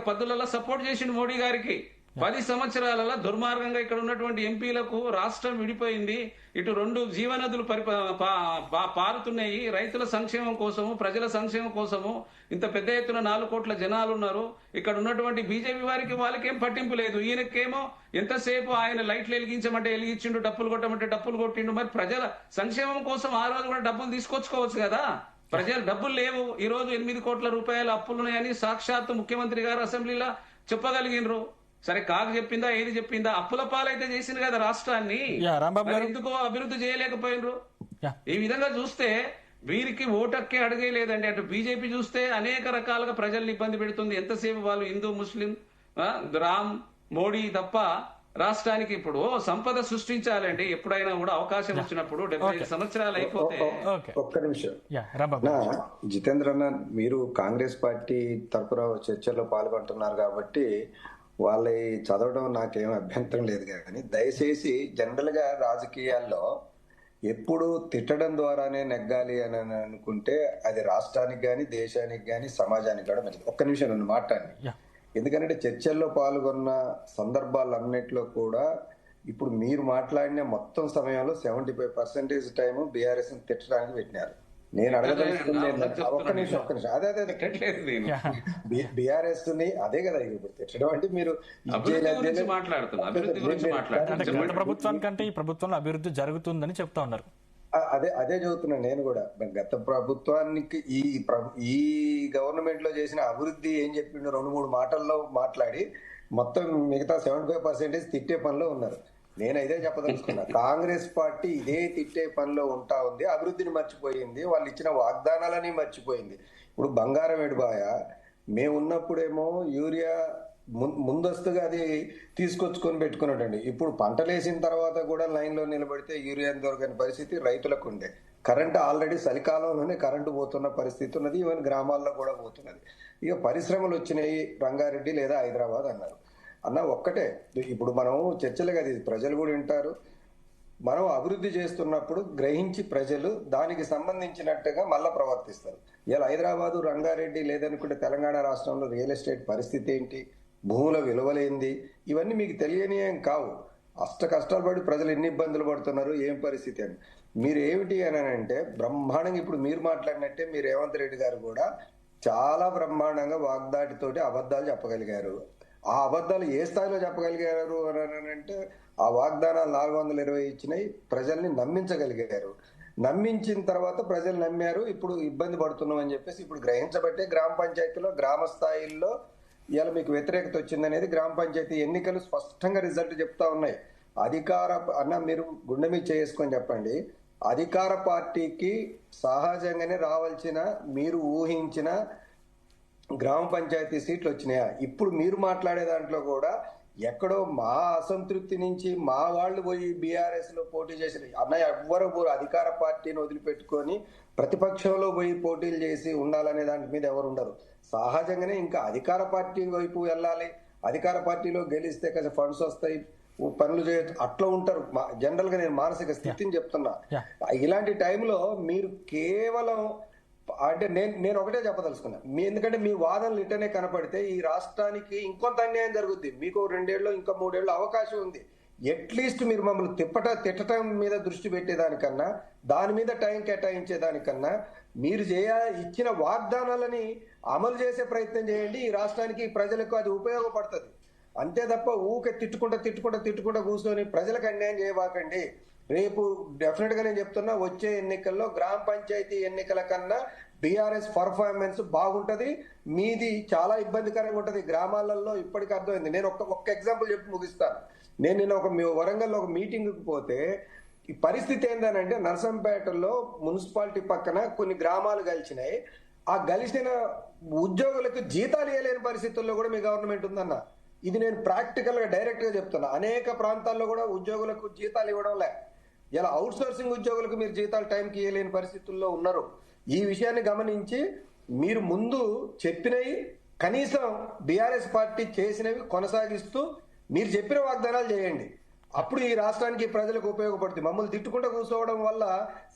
పద్ధతులలో సపోర్ట్ చేసిండు మోడీ గారికి. 10 సంవత్సరాలలో దుర్మార్గంగా ఇక్కడ ఉన్నటువంటి ఎంపీలకు రాష్ట్రం విడిపోయింది. ఇటు 2 జీవనదులు పారుతున్నాయి. రైతుల సంక్షేమం కోసము, ప్రజల సంక్షేమం కోసము ఇంత పెద్ద ఎత్తున 4 కోట్ల జనాలు ఉన్నారు. ఇక్కడ ఉన్నటువంటి బీజేపీ వాళ్ళకేం పట్టింపు లేదు. ఈయనకేమో ఎంతసేపు ఆయన లైట్లు వెలిగించమంటే వెలిగించిండు, డప్పులు కొట్టమంటే డప్పులు కొట్టిండు. మరి ప్రజల సంక్షేమం కోసం ఆ రోజు కూడా డబ్బులు తీసుకొచ్చుకోవచ్చు కదా. ప్రజలు డబ్బులు లేవు. ఈ రోజు 8 కోట్ల రూపాయల అప్పులున్నాయని సాక్షాత్తు ముఖ్యమంత్రి గారు అసెంబ్లీలో చెప్పగలిగినరు. సరే, కాకు చెప్పిందా ఏది చెప్పిందా? అప్పుల పాలైతే చేసింది కదా రాష్ట్రాన్ని. ఎందుకో అభివృద్ధి చేయలేకపోయినరు. ఈ విధంగా చూస్తే వీరికి ఓటక్కే అడగలేదండి. అటు బీజేపీ చూస్తే అనేక రకాలుగా ప్రజల్ని ఇబ్బంది పెడుతుంది. ఎంతసేపు వాళ్ళు హిందూ ముస్లిం రామ్ మోడీ తప్ప రాష్ట్రానికి ఇప్పుడు సంపద సృష్టించాలండి. ఎప్పుడైనా కూడా అవకాశం వచ్చినప్పుడు 75 సంవత్సరాలు అయిపోతే. ఒక్క నిమిషం జితేంద్ర అన్న, మీరు కాంగ్రెస్ పార్టీ తరపున చర్చల్లో పాల్గొంటున్నారు కాబట్టి వాళ్ళ చదవడం నాకేం అభ్యంతరం లేదు. కానీ దయచేసి జనరల్ గా రాజకీయాల్లో ఎప్పుడు తిట్టడం ద్వారానే నెగ్గాలి అని అనుకుంటే అది రాష్ట్రానికి గాని, దేశానికి గాని, సమాజానికి కూడా మంచిది. ఒక్క నిమిషం నన్ను మాట్లాడండి. ఎందుకంటే చర్చల్లో పాల్గొన్న సందర్భాలన్నిట్లో కూడా ఇప్పుడు మీరు మాట్లాడిన మొత్తం సమయంలో 75% టైం బీఆర్ఎస్ తిట్టడానికి పెట్టినారు. నేను అడగదలుచుకుంది ఒక్క నిమిషం అదే బీఆర్ఎస్ ని అదే కదా ఇప్పుడు తిట్టడం అంటే మీరు ప్రభుత్వానికంటే ఈ ప్రభుత్వంలో అభివృద్ధి జరుగుతుందని చెప్తా ఉన్నారు. అదే చదువుతున్నాను నేను కూడా. గత ప్రభుత్వానికి ఈ గవర్నమెంట్ లో చేసిన అభివృద్ధి ఏం చెప్పిండు 2-3 మాటల్లో మాట్లాడి మొత్తం మిగతా 75% తిట్టే పనిలో ఉన్నారు. నేను ఇదే చెప్పదలుచుకున్నా. కాంగ్రెస్ పార్టీ ఇదే తిట్టే పనిలో ఉంటా ఉంది. అభివృద్ధిని మర్చిపోయింది, వాళ్ళు ఇచ్చిన వాగ్దానాలని మర్చిపోయింది. ఇప్పుడు బంగారం ఎడుబాయ మేమున్నప్పుడేమో యూరియా ముందస్తుగా అది తీసుకొచ్చుకొని పెట్టుకున్నాడండి. ఇప్పుడు పంటలు వేసిన తర్వాత కూడా లైన్ లో నిలబడితే యూరియా దొరకని పరిస్థితి రైతులకు ఉండే. కరెంటు ఆల్రెడీ చలికాలంలోనే కరెంటు పోతున్న పరిస్థితి ఉన్నది. ఈవెన్ గ్రామాల్లో కూడా పోతున్నది. ఇక పరిశ్రమలు వచ్చినాయి రంగారెడ్డి లేదా హైదరాబాద్ అన్నారు. అన్న ఒక్కటే, ఇప్పుడు మనం చర్చలు కదా, ప్రజలు కూడా వింటారు. మనం అభివృద్ధి చేస్తున్నప్పుడు గ్రహించి ప్రజలు దానికి సంబంధించినట్టుగా మళ్ళా ప్రవర్తిస్తారు. ఇలా హైదరాబాదు రంగారెడ్డి లేదనుకుంటే తెలంగాణ రాష్ట్రంలో రియల్ ఎస్టేట్ పరిస్థితి ఏంటి, భూముల విలువలేంది, ఇవన్నీ మీకు తెలియని ఏం కావు. కష్టాలు పడి ప్రజలు ఎన్ని ఇబ్బందులు పడుతున్నారు, ఏం పరిస్థితి అని. మీరు ఏమిటి అని అంటే బ్రహ్మాండంగా ఇప్పుడు మీరు మాట్లాడినట్టే మీ రేవంత్ రెడ్డి గారు కూడా చాలా బ్రహ్మాండంగా వాగ్దాటితోటి అబద్ధాలు చెప్పగలిగారు. ఆ అబద్ధాలు ఏ స్థాయిలో చెప్పగలిగారు అని అంటే ఆ వాగ్దానాలు 420 ఇచ్చినాయి, ప్రజల్ని నమ్మించగలిగారు. నమ్మించిన తర్వాత ప్రజలు నమ్మారు, ఇప్పుడు ఇబ్బంది పడుతున్నాం అని చెప్పేసి ఇప్పుడు గ్రహించబట్టే గ్రామ పంచాయతీలో గ్రామ స్థాయిల్లో ఇవాళ మీకు వ్యతిరేకత వచ్చిందనేది గ్రామ పంచాయతీ ఎన్నికలు స్పష్టంగా రిజల్ట్ చెప్తా ఉన్నాయి. అన్న మీరు గుండె మీద చేసుకొని చెప్పండి, అధికార పార్టీకి సహజంగానే రావాల్సిన మీరు ఊహించిన గ్రామ పంచాయతీ సీట్లు వచ్చినాయా? ఇప్పుడు మీరు మాట్లాడే దాంట్లో కూడా ఎక్కడో మా అసంతృప్తి నుంచి మా వాళ్ళు పోయి బీఆర్ఎస్ లో పోటీ చేసిన అన్నయ్య ఎవ్వరు అధికార పార్టీని వదిలిపెట్టుకొని ప్రతిపక్షంలో పోయి పోటీలు చేసి ఉండాలనే దాని మీద ఎవరు ఉండరు. సహజంగానే ఇంకా అధికార పార్టీ వైపు వెళ్ళాలి, అధికార పార్టీలో గెలిస్తే కదా ఫండ్స్ వస్తాయి, పనులు చేయొచ్చు, అట్లా ఉంటారు జనరల్ గా. నేను మానసిక స్థితిని చెప్తున్నా. ఇలాంటి టైంలో మీరు కేవలం అంటే నేను ఒకటే చెప్పదలుచుకున్నా, ఎందుకంటే మీ వాదనలు ఇట్టనే కనపడితే ఈ రాష్ట్రానికి ఇంకొంత అన్యాయం జరుగుద్ది. మీకు 2 ఏళ్ళు ఇంకా 3 ఏళ్ళు అవకాశం ఉంది. అట్లీస్ట్ మీరు మమ్మల్ని తిట్టడం మీద దృష్టి పెట్టేదానికన్నా, దాని మీద టైం కేటాయించేదానికన్నా మీరు ఇచ్చిన వాగ్దానాలని అమలు చేసే ప్రయత్నం చేయండి. ఈ రాష్ట్రానికి ప్రజలకు అది ఉపయోగపడుతుంది. అంతే తప్ప ఊకే తిట్టుకుంటా కూర్చొని ప్రజలకు అన్యాయం చేయబాకండి. రేపు డెఫినెట్ గా నేను చెప్తున్నా, వచ్చే ఎన్నికల్లో గ్రామ పంచాయతీ ఎన్నికల కన్నా బీఆర్ఎస్ పర్ఫార్మెన్స్ బాగుంటది, మీది చాలా ఇబ్బందికరంగా ఉంటది. గ్రామాలలో ఇప్పటికీ అర్థమైంది. నేను ఒక్క ఎగ్జాంపుల్ చెప్పి ముగిస్తాను. నేను నిన్న వరంగల్లో ఒక మీటింగ్ కు పోతే ఈ పరిస్థితి ఏందనంటే, నర్సంపేటలో మున్సిపాలిటీ పక్కన కొన్ని గ్రామాలు కలిసినాయి. ఆ కలిసిన ఉద్యోగులకు జీతాలు ఇవ్వలేని పరిస్థితుల్లో కూడా మీ గవర్నమెంట్ ఉందన్న. ఇది నేను ప్రాక్టికల్ గా డైరెక్ట్ గా చెప్తున్నా. అనేక ప్రాంతాల్లో కూడా ఉద్యోగులకు జీతాలు ఇవ్వడం లే. ఇలా అవుట్ సోర్సింగ్ ఉద్యోగులకు మీరు జీతాలు టైంకి ఇవ్వలేని పరిస్థితుల్లో ఉన్నారు. ఈ విషయాన్ని గమనించి మీరు ముందు చెప్పినవి కనీసం బీఆర్ఎస్ పార్టీ చేసినవి కొనసాగిస్తూ మీరు చెప్పిన వాగ్దానాలు చేయండి. అప్పుడు ఈ రాష్ట్రానికి ప్రజలకు ఉపయోగపడుతుంది. మమ్మల్ని తిట్టుకుంటూ కూర్చోవడం వల్ల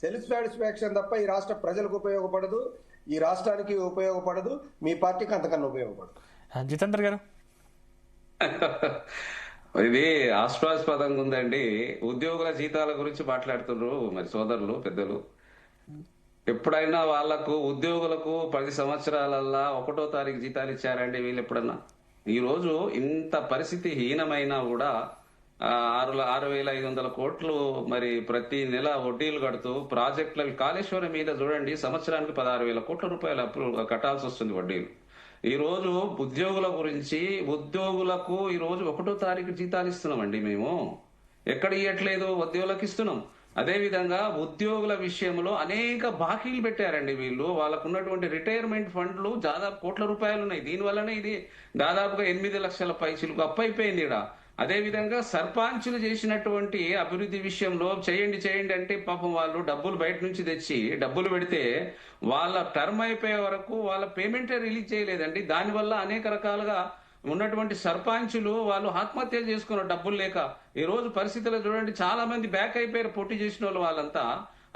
సెల్ఫ్ సాటిస్ఫాక్షన్ తప్ప ఈ రాష్ట్ర ప్రజలకు ఉపయోగపడదు, ఈ రాష్ట్రానికి ఉపయోగపడదు, మీ పార్టీకి అంతకన్నా ఉపయోగపడదు. జితేందర్ గారు, ఇది హాస్యాస్పదంగా ఉందండి. ఉద్యోగుల జీతాల గురించి మాట్లాడుతున్నారు మరి సోదరులు పెద్దలు. ఎప్పుడైనా వాళ్లకు ఉద్యోగులకు 10 సంవత్సరాలల్లా 1వ తారీఖు జీతాలు ఇచ్చారండి వీళ్ళు ఎప్పుడన్నా? ఈ రోజు ఇంత పరిస్థితి హీనమైనా కూడా 6,500 కోట్లు మరి ప్రతి నెల వడ్డీలు కడుతూ ప్రాజెక్టుల కాళేశ్వరం మీద చూడండి, సంవత్సరానికి 16,000 కోట్ల రూపాయలు అప్పులు కట్టాల్సి వస్తుంది వడ్డీలు. ఈ రోజు ఉద్యోగుల గురించి, ఉద్యోగులకు ఈ రోజు 1వ తారీఖు జీతాలు ఇస్తున్నామండి మేము. ఎక్కడ ఇవ్వట్లేదు, ఉద్యోగులకు ఇస్తున్నాం. అదే విధంగా ఉద్యోగుల విషయంలో అనేక బాకీలు పెట్టారండి వీళ్ళు. వాళ్ళకు ఉన్నటువంటి రిటైర్మెంట్ ఫండ్లు దాదాపు కోట్ల రూపాయలు ఉన్నాయి. దీనివల్లనే ఇది దాదాపుగా 8 లక్షల పైసలకు అప్పు అయిపోయింది ఇక్కడ. అదే విధంగా సర్పంచులు చేసినటువంటి అభివృద్ధి విషయంలో చేయండి అంటే పాపం వాళ్ళు డబ్బులు బయట నుంచి తెచ్చి డబ్బులు పెడితే వాళ్ళ టర్మ్ అయిపోయే వరకు వాళ్ళ పేమెంటే రిలీజ్ చేయలేదండి. దానివల్ల అనేక రకాలుగా ఉన్నటువంటి సర్పంచులు వాళ్ళు ఆత్మహత్యలు చేసుకున్న డబ్బులు లేక. ఈ రోజు పరిస్థితుల్లో చూడండి, చాలా మంది బ్యాక్ అయిపోయారు పోటీ చేసిన వాళ్ళు. వాళ్ళంతా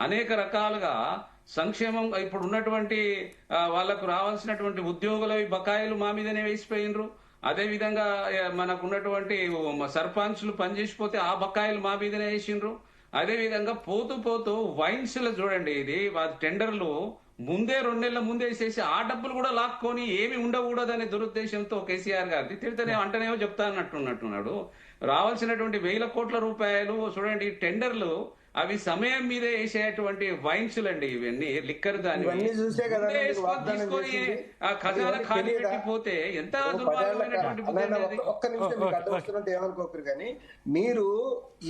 అనేక రకాలుగా సంక్షేమం ఇప్పుడు ఉన్నటువంటి వాళ్లకు రావాల్సినటువంటి ఉద్యోగుల బకాయిలు మా మీదనే వేసిపోయినరు. అదే విధంగా మనకు ఉన్నటువంటి సర్పంచులు పనిచేసిపోతే ఆ బకాయిలు మా మీదనే వేసిండ్రు. అదే విధంగా పోతూ వైన్స్ లో చూడండి, ఇది టెండర్లు ముందే 2 నెలల ముందే వేసేసి ఆ డబ్బులు కూడా లాక్కొని ఏమి ఉండకూడదనే దురుద్దేశంతో కేసీఆర్ గారిని తిడితేనే అంటనేమో చెప్తా అన్నట్టున్నాడు. రావాల్సినటువంటి 1,000 కోట్ల రూపాయలు చూడండి టెండర్లు, అవి సమయం మీదే వేసేటువంటి వైన్స్లు అండి. ఇవన్నీ లిక్కర్ దాన్ని తీసుకొని ఆ ఖజానా ఖాళీ పెట్టిపోతే ఎంత ఒక్క నిమిషం మీకు అర్థమవుతున్నట్టు ఏమనుకోకరు. కానీ మీరు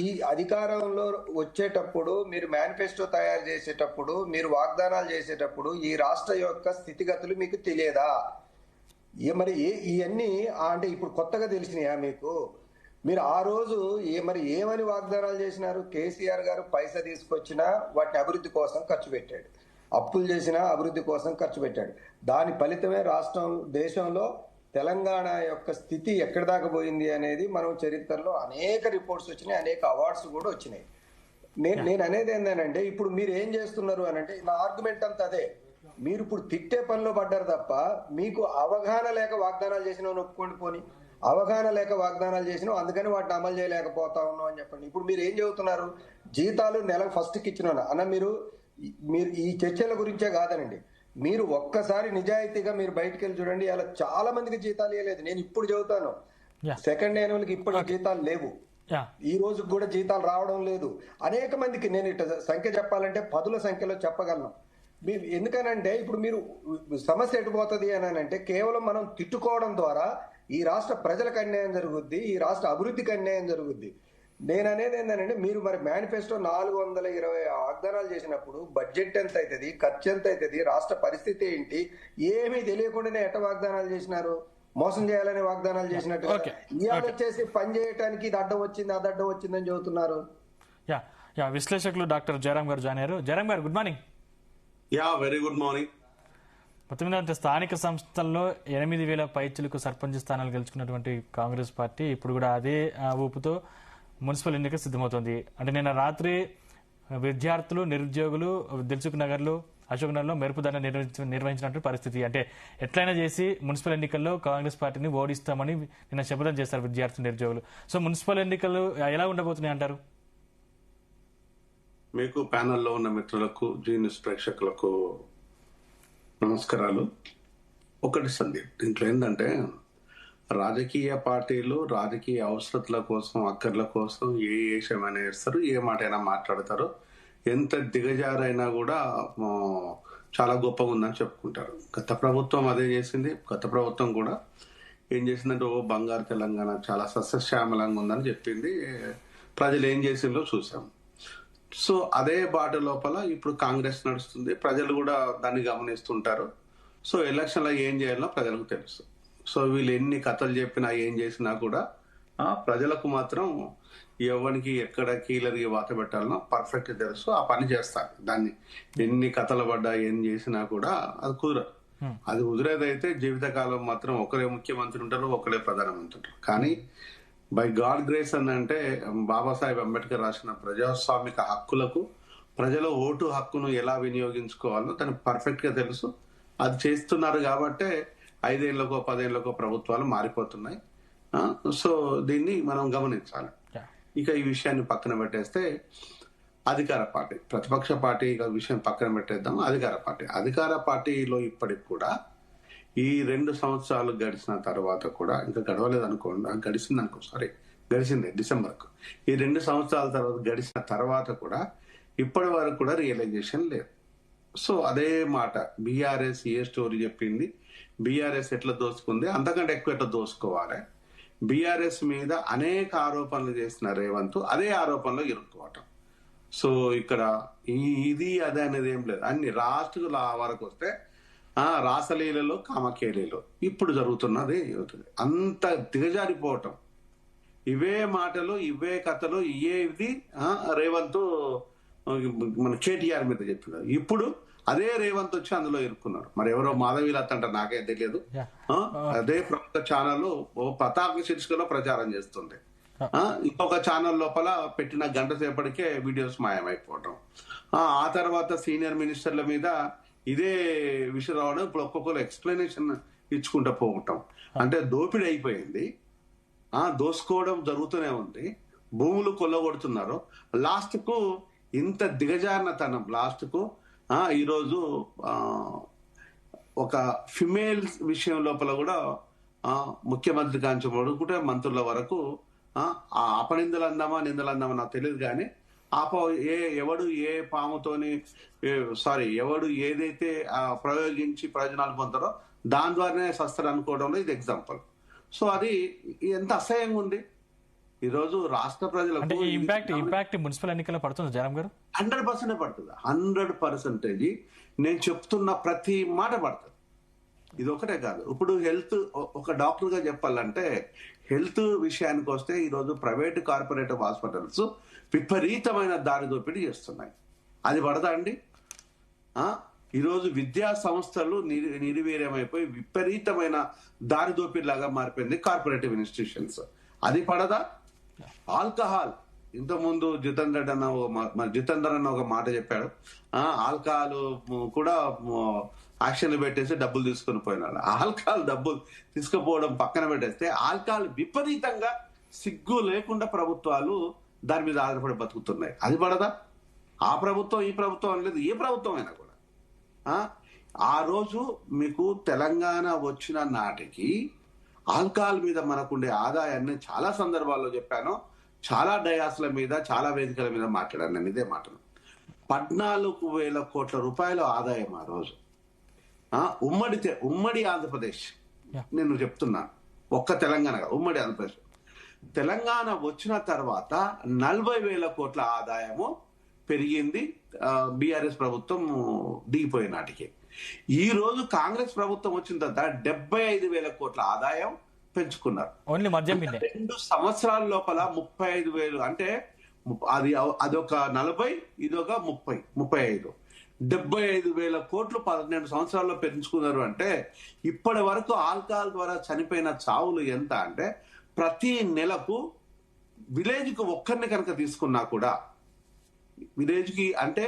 ఈ అధికారంలో వచ్చేటప్పుడు, మీరు మేనిఫెస్టో తయారు చేసేటప్పుడు, మీరు వాగ్దానాలు చేసేటప్పుడు ఈ రాష్ట్ర యొక్క స్థితిగతులు మీకు తెలియదా? మరి ఇవన్నీ అంటే ఇప్పుడు కొత్తగా తెలిసినాయా మీకు? మీరు ఆ రోజు ఏమని వాగ్దానాలు చేసినారు? కేసీఆర్ గారు పైసా తీసుకొచ్చినా వాటిని అభివృద్ధి కోసం ఖర్చు పెట్టాడు, అప్పులు చేసినా అభివృద్ధి కోసం ఖర్చు పెట్టాడు. దాని ఫలితమే దేశంలో తెలంగాణ యొక్క స్థితి ఎక్కడి దాకా పోయింది అనేది మనం చరిత్రలో అనేక రిపోర్ట్స్ వచ్చినాయి, అనేక అవార్డ్స్ కూడా వచ్చినాయి. నేను అనేది ఏంటంటే, ఇప్పుడు మీరు ఏం చేస్తున్నారు అని అంటే, నా ఆర్గ్యుమెంట్ అంతా అదే. మీరు ఇప్పుడు తిట్టే పనిలో పడ్డారు తప్ప మీకు అవగాహన లేక వాగ్దానాలు చేసిన ఒప్పుకోండి. పోని అవగాహన లేక వాగ్దానాలు చేసినాం, అందుకని వాటిని అమలు చేయలేకపోతా ఉన్నాం అని చెప్పండి. ఇప్పుడు మీరు ఏం చెబుతున్నారు? జీతాలు నెలకు ఫస్ట్కి ఇచ్చిన అన్న, మీరు ఈ చర్చల గురించే కాదనండి, మీరు ఒక్కసారి నిజాయితీగా మీరు బయటకు వెళ్ళి చూడండి. అలా చాలా మందికి జీతాలు ఇవ్వలేదు. నేను ఇప్పుడు చెబుతాను, సెకండ్ యాన్యువల్కి ఇప్పటికి జీతాలు లేవు. ఈ రోజు కూడా జీతాలు రావడం లేదు. అనేక మందికి నేను ఇట్లా సంఖ్య చెప్పాలంటే పదుల సంఖ్యలో చెప్పగలను. ఎందుకనంటే ఇప్పుడు మీరు సమస్య ఎటుపోతుంది అని అంటే కేవలం మనం తిట్టుకోవడం ద్వారా ఈ రాష్ట్ర ప్రజలకు అన్యాయం జరుగుద్ది, ఈ రాష్ట్ర అభివృద్ధికి అన్యాయం జరుగుద్ది. నేను అనేది ఏంటంటే మీరు మరి మేనిఫెస్టో 420 వాగ్దానాలు చేసినప్పుడు బడ్జెట్ ఎంత అవుతుంది, ఖర్చు ఎంత అవుతుంది, రాష్ట్ర పరిస్థితి ఏంటి, ఏమీ తెలియకుండానే ఎట్ట వాగ్దానాలు చేసినారు? మోసం చేయాలనే వాగ్దానాలు చేసినట్టు ఇవాళ వచ్చేసి పని చేయడానికి ఇది అడ్డం వచ్చింది, అది అడ్డం వచ్చిందని చెబుతున్నారు. విశ్లేషకులు డాక్టర్ జయరాం గారు జాయిన్ అయ్యారు. జయరాం గారు good morning. Very good morning. మొత్తం మీద స్థానిక సంస్థల్లో 8,000 పైచిలకు సర్పంచ్ స్థానాలు గెలుచుకున్నటువంటి కాంగ్రెస్ పార్టీ ఇప్పుడు కూడా అదే ఊపుతో మున్సిపల్ ఎన్నిక సిద్ధమవుతోంది. అంటే నిన్న రాత్రి విద్యార్థులు, నిరుద్యోగులు దిల్సుఖ్ నగర్లో, అశోక్ నగర్లో మెరుపుదండ నిర్వహించినట్టు పరిస్థితి. అంటే ఎట్లయినా చేసి మున్సిపల్ ఎన్నికల్లో కాంగ్రెస్ పార్టీని ఓడిస్తామని నిన్న శపథం చేస్తారు విద్యార్థులు, నిరుద్యోగులు. సో మున్సిపల్ ఎన్నికలు ఎలా ఉండబోతున్నాయి అంటారు? మీకు ప్యానెల్లో ఉన్న మిత్రులకు, జీ న్యూస్ ప్రేక్షకులకు నమస్కారాలు. ఒకటి సందీప్, దీంట్లో ఏంటంటే రాజకీయ పార్టీలు రాజకీయ అవసరతల కోసం, అక్కర్ల కోసం ఏ విషయమైనా చేస్తారు, ఏ మాట అయినా మాట్లాడతారు. ఎంత దిగజారైనా కూడా చాలా గొప్పగా ఉందని చెప్పుకుంటారు. గత ప్రభుత్వం అదే చేసింది. గత ప్రభుత్వం కూడా ఏం చేసిందంటే బంగారు తెలంగాణ చాలా సస్యశ్యామలంగా ఉందని చెప్పింది. ప్రజలు ఏం చేసిందో చూసాం. సో అదే బాట లోపల ఇప్పుడు కాంగ్రెస్ నడుస్తుంది. ప్రజలు కూడా దాన్ని గమనిస్తుంటారు. సో ఎలక్షన్లో ఏం చేయాలో ప్రజలకు తెలుసు. సో వీళ్ళు ఎన్ని కథలు చెప్పినా ఏం చేసినా కూడా ప్రజలకు మాత్రం ఎవరికి ఎక్కడ కీలరికి వాత పెట్టాలనో పర్ఫెక్ట్ తెలుసు. ఆ పని చేస్తారు. దాన్ని ఎన్ని కథలు పడ్డా ఏం చేసినా కూడా అది కుదరదు. అది కుదిరేదైతే జీవితకాలం మాత్రం ఒకరే ముఖ్యమంత్రి ఉంటారు, ఒకరే ప్రధానమంత్రి ఉంటారు. కానీ బై గాడ్ గ్రేస్ అని అంటే బాబాసాహెబ్ అంబేద్కర్ రాసిన ప్రజాస్వామిక హక్కులకు ప్రజల ఓటు హక్కును ఎలా వినియోగించుకోవాలో దానికి పర్ఫెక్ట్ గా తెలుసు. అది చేస్తున్నారు కాబట్టే 5 ఏళ్లకో 10 ఏళ్లకో ప్రభుత్వాలు మారిపోతున్నాయి. సో దీన్ని మనం గమనించాలి. ఇక ఈ విషయాన్ని పక్కన పెట్టేస్తే అధికార పార్టీ, ప్రతిపక్ష పార్టీ విషయం పక్కన పెట్టేద్దాం. అధికార పార్టీలో ఇప్పటికి కూడా ఈ 2 సంవత్సరాలు గడిచిన తర్వాత కూడా, ఇంకా గడవలేదు అనుకోండి, గడిచింది డిసెంబర్కు. ఈ 2 సంవత్సరాల తర్వాత గడిచిన తర్వాత కూడా ఇప్పటి వరకు కూడా రియలైజేషన్ లేదు. సో అదే మాట, బీఆర్ఎస్ ఏ స్టోరీ చెప్పింది, బీఆర్ఎస్ ఎట్లా దోసుకుంది, అంతకంటే ఎక్కువ ఎట్లా దోసుకోవాలి. బీఆర్ఎస్ మీద అనేక ఆరోపణలు చేసిన రేవంత్ అదే ఆరోపణలో ఇరుక్కోవటం. సో ఇక్కడ ఇది అదే అనేది ఏం లేదు. అన్ని రాష్ట్ర వరకు వస్తే రాసలీలలో, కామకేలీలో ఇప్పుడు జరుగుతున్నది అంత దిగజారిపోవటం. ఇవే మాటలు, ఇవే కథలు, ఇది రేవంత్ మన కేటీఆర్ మీద చెప్పినారు. ఇప్పుడు అదే రేవంత్ వచ్చి అందులో ఇరుక్కున్నారు. మరి ఎవరో మాధవీలత అంటే నాకే తెలియదు. అదే ప్రభుత్వ ఛానల్ పతాక శీర్షికలో ప్రచారం చేస్తుంది. ఇంకొక ఛానల్ లోపల పెట్టిన గంట సేపటికే వీడియోస్ మాయమైపోవటం. ఆ తర్వాత సీనియర్ మినిస్టర్ల మీద ఇదే విషయం రావడం. ఇప్పుడు ఒక్కొక్కరు ఎక్స్ప్లెనేషన్ ఇచ్చుకుంటూ పోవటం. అంటే దోపిడీ అయిపోయింది, దోసుకోవడం జరుగుతూనే ఉంది, భూములు కొల్లగొడుతున్నారు. లాస్ట్ కు ఇంత దిగజారినతనం, లాస్ట్ కు ఈరోజు ఒక ఫిమేల్ విషయం లోపల కూడా ముఖ్యమంత్రి కాంచి మొదలుకుంటే మంత్రుల వరకు అపనిందలు అందామా నిందలు అందామా నాకు తెలియదు. కానీ ఎవడు ఏ పాముతోని ఎవడు ఏదైతే ప్రయోగించి ప్రయోజనాలు పొందారో దాని ద్వారానే సస్తారు అనుకోవడంలో ఇది ఎగ్జాంపుల్. సో అది ఎంత అసహ్యంగా ఉంది. ఈ రోజు రాష్ట్ర ప్రజలకు ఇంపాక్ట్ మున్సిపల్ ఎన్నికల్లో పడుతుంది జయరాం గారు. 100% పడుతుంది. 100% నేను చెప్తున్న ప్రతి మాట పడుతుంది. ఇది ఒకటే కాదు. ఇప్పుడు హెల్త్, ఒక డాక్టర్ గా చెప్పాలంటే హెల్త్ విషయానికి వస్తే ఈరోజు ప్రైవేట్ కార్పొరేటివ్ హాస్పిటల్స్ విపరీతమైన దారి దోపిడీ చేస్తున్నాయి. అది పడదా అండి? ఈరోజు విద్యా సంస్థలు నిర్వీర్యమైపోయి విపరీతమైన దారి దోపిడీ లాగా మారిపోయింది కార్పొరేటివ్ ఇన్స్టిట్యూషన్స్. అది పడదా? ఆల్కహాల్, ఇంతకుముందు జితేందర్ అన్న ఒక మాట చెప్పాడు. ఆల్కహాల్ కూడా యాక్షన్లు పెట్టేసి డబ్బులు తీసుకుని పోయినాడు. ఆల్కహాల్ డబ్బులు తీసుకుపోవడం పక్కన పెట్టేస్తే ఆల్కహాల్ విపరీతంగా సిగ్గు లేకుండా ప్రభుత్వాలు దాని మీద ఆధారపడి బతుకుతున్నాయి. అది పడదా? ఆ ప్రభుత్వం ఈ ప్రభుత్వం అనేది ఏ ప్రభుత్వం అయినా కూడా ఆ రోజు మీకు తెలంగాణ వచ్చిన నాటికి ఆల్కహాల్ మీద మనకుండే ఆదాయాన్ని చాలా సందర్భాల్లో చెప్పాను. చాలా డయాస్ల మీద చాలా వేదికల మీద మాట్లాడాను నేను ఇదే మాటను. 14,000 కోట్ల రూపాయల ఆదాయం ఆ రోజు. ఉమ్మడి ఆంధ్రప్రదేశ్ నేను చెప్తున్నా, ఒక్క తెలంగాణ కాదు, ఉమ్మడి ఆంధ్రప్రదేశ్. తెలంగాణ వచ్చిన తర్వాత 40,000 కోట్ల ఆదాయము పెరిగింది బీఆర్ఎస్ ప్రభుత్వం దిగిపోయే నాటికి. ఈ రోజు కాంగ్రెస్ ప్రభుత్వం వచ్చిన తర్వాత 75,000 కోట్ల ఆదాయం పెంచుకున్నారు. ఓన్లీ మద్యం 2 సంవత్సరాల లోపల 35,000, అంటే అదొక 40, ఇదొక 35. 75,000 కోట్లు 12 సంవత్సరాల్లో పెంచుకున్నారు. అంటే ఇప్పటి వరకు ఆల్కహాల్ ద్వారా చనిపోయిన చావులు ఎంత అంటే, ప్రతి నెలకు విలేజ్ కు ఒక్కరిని కనుక తీసుకున్నా కూడా, విలేజ్ కి అంటే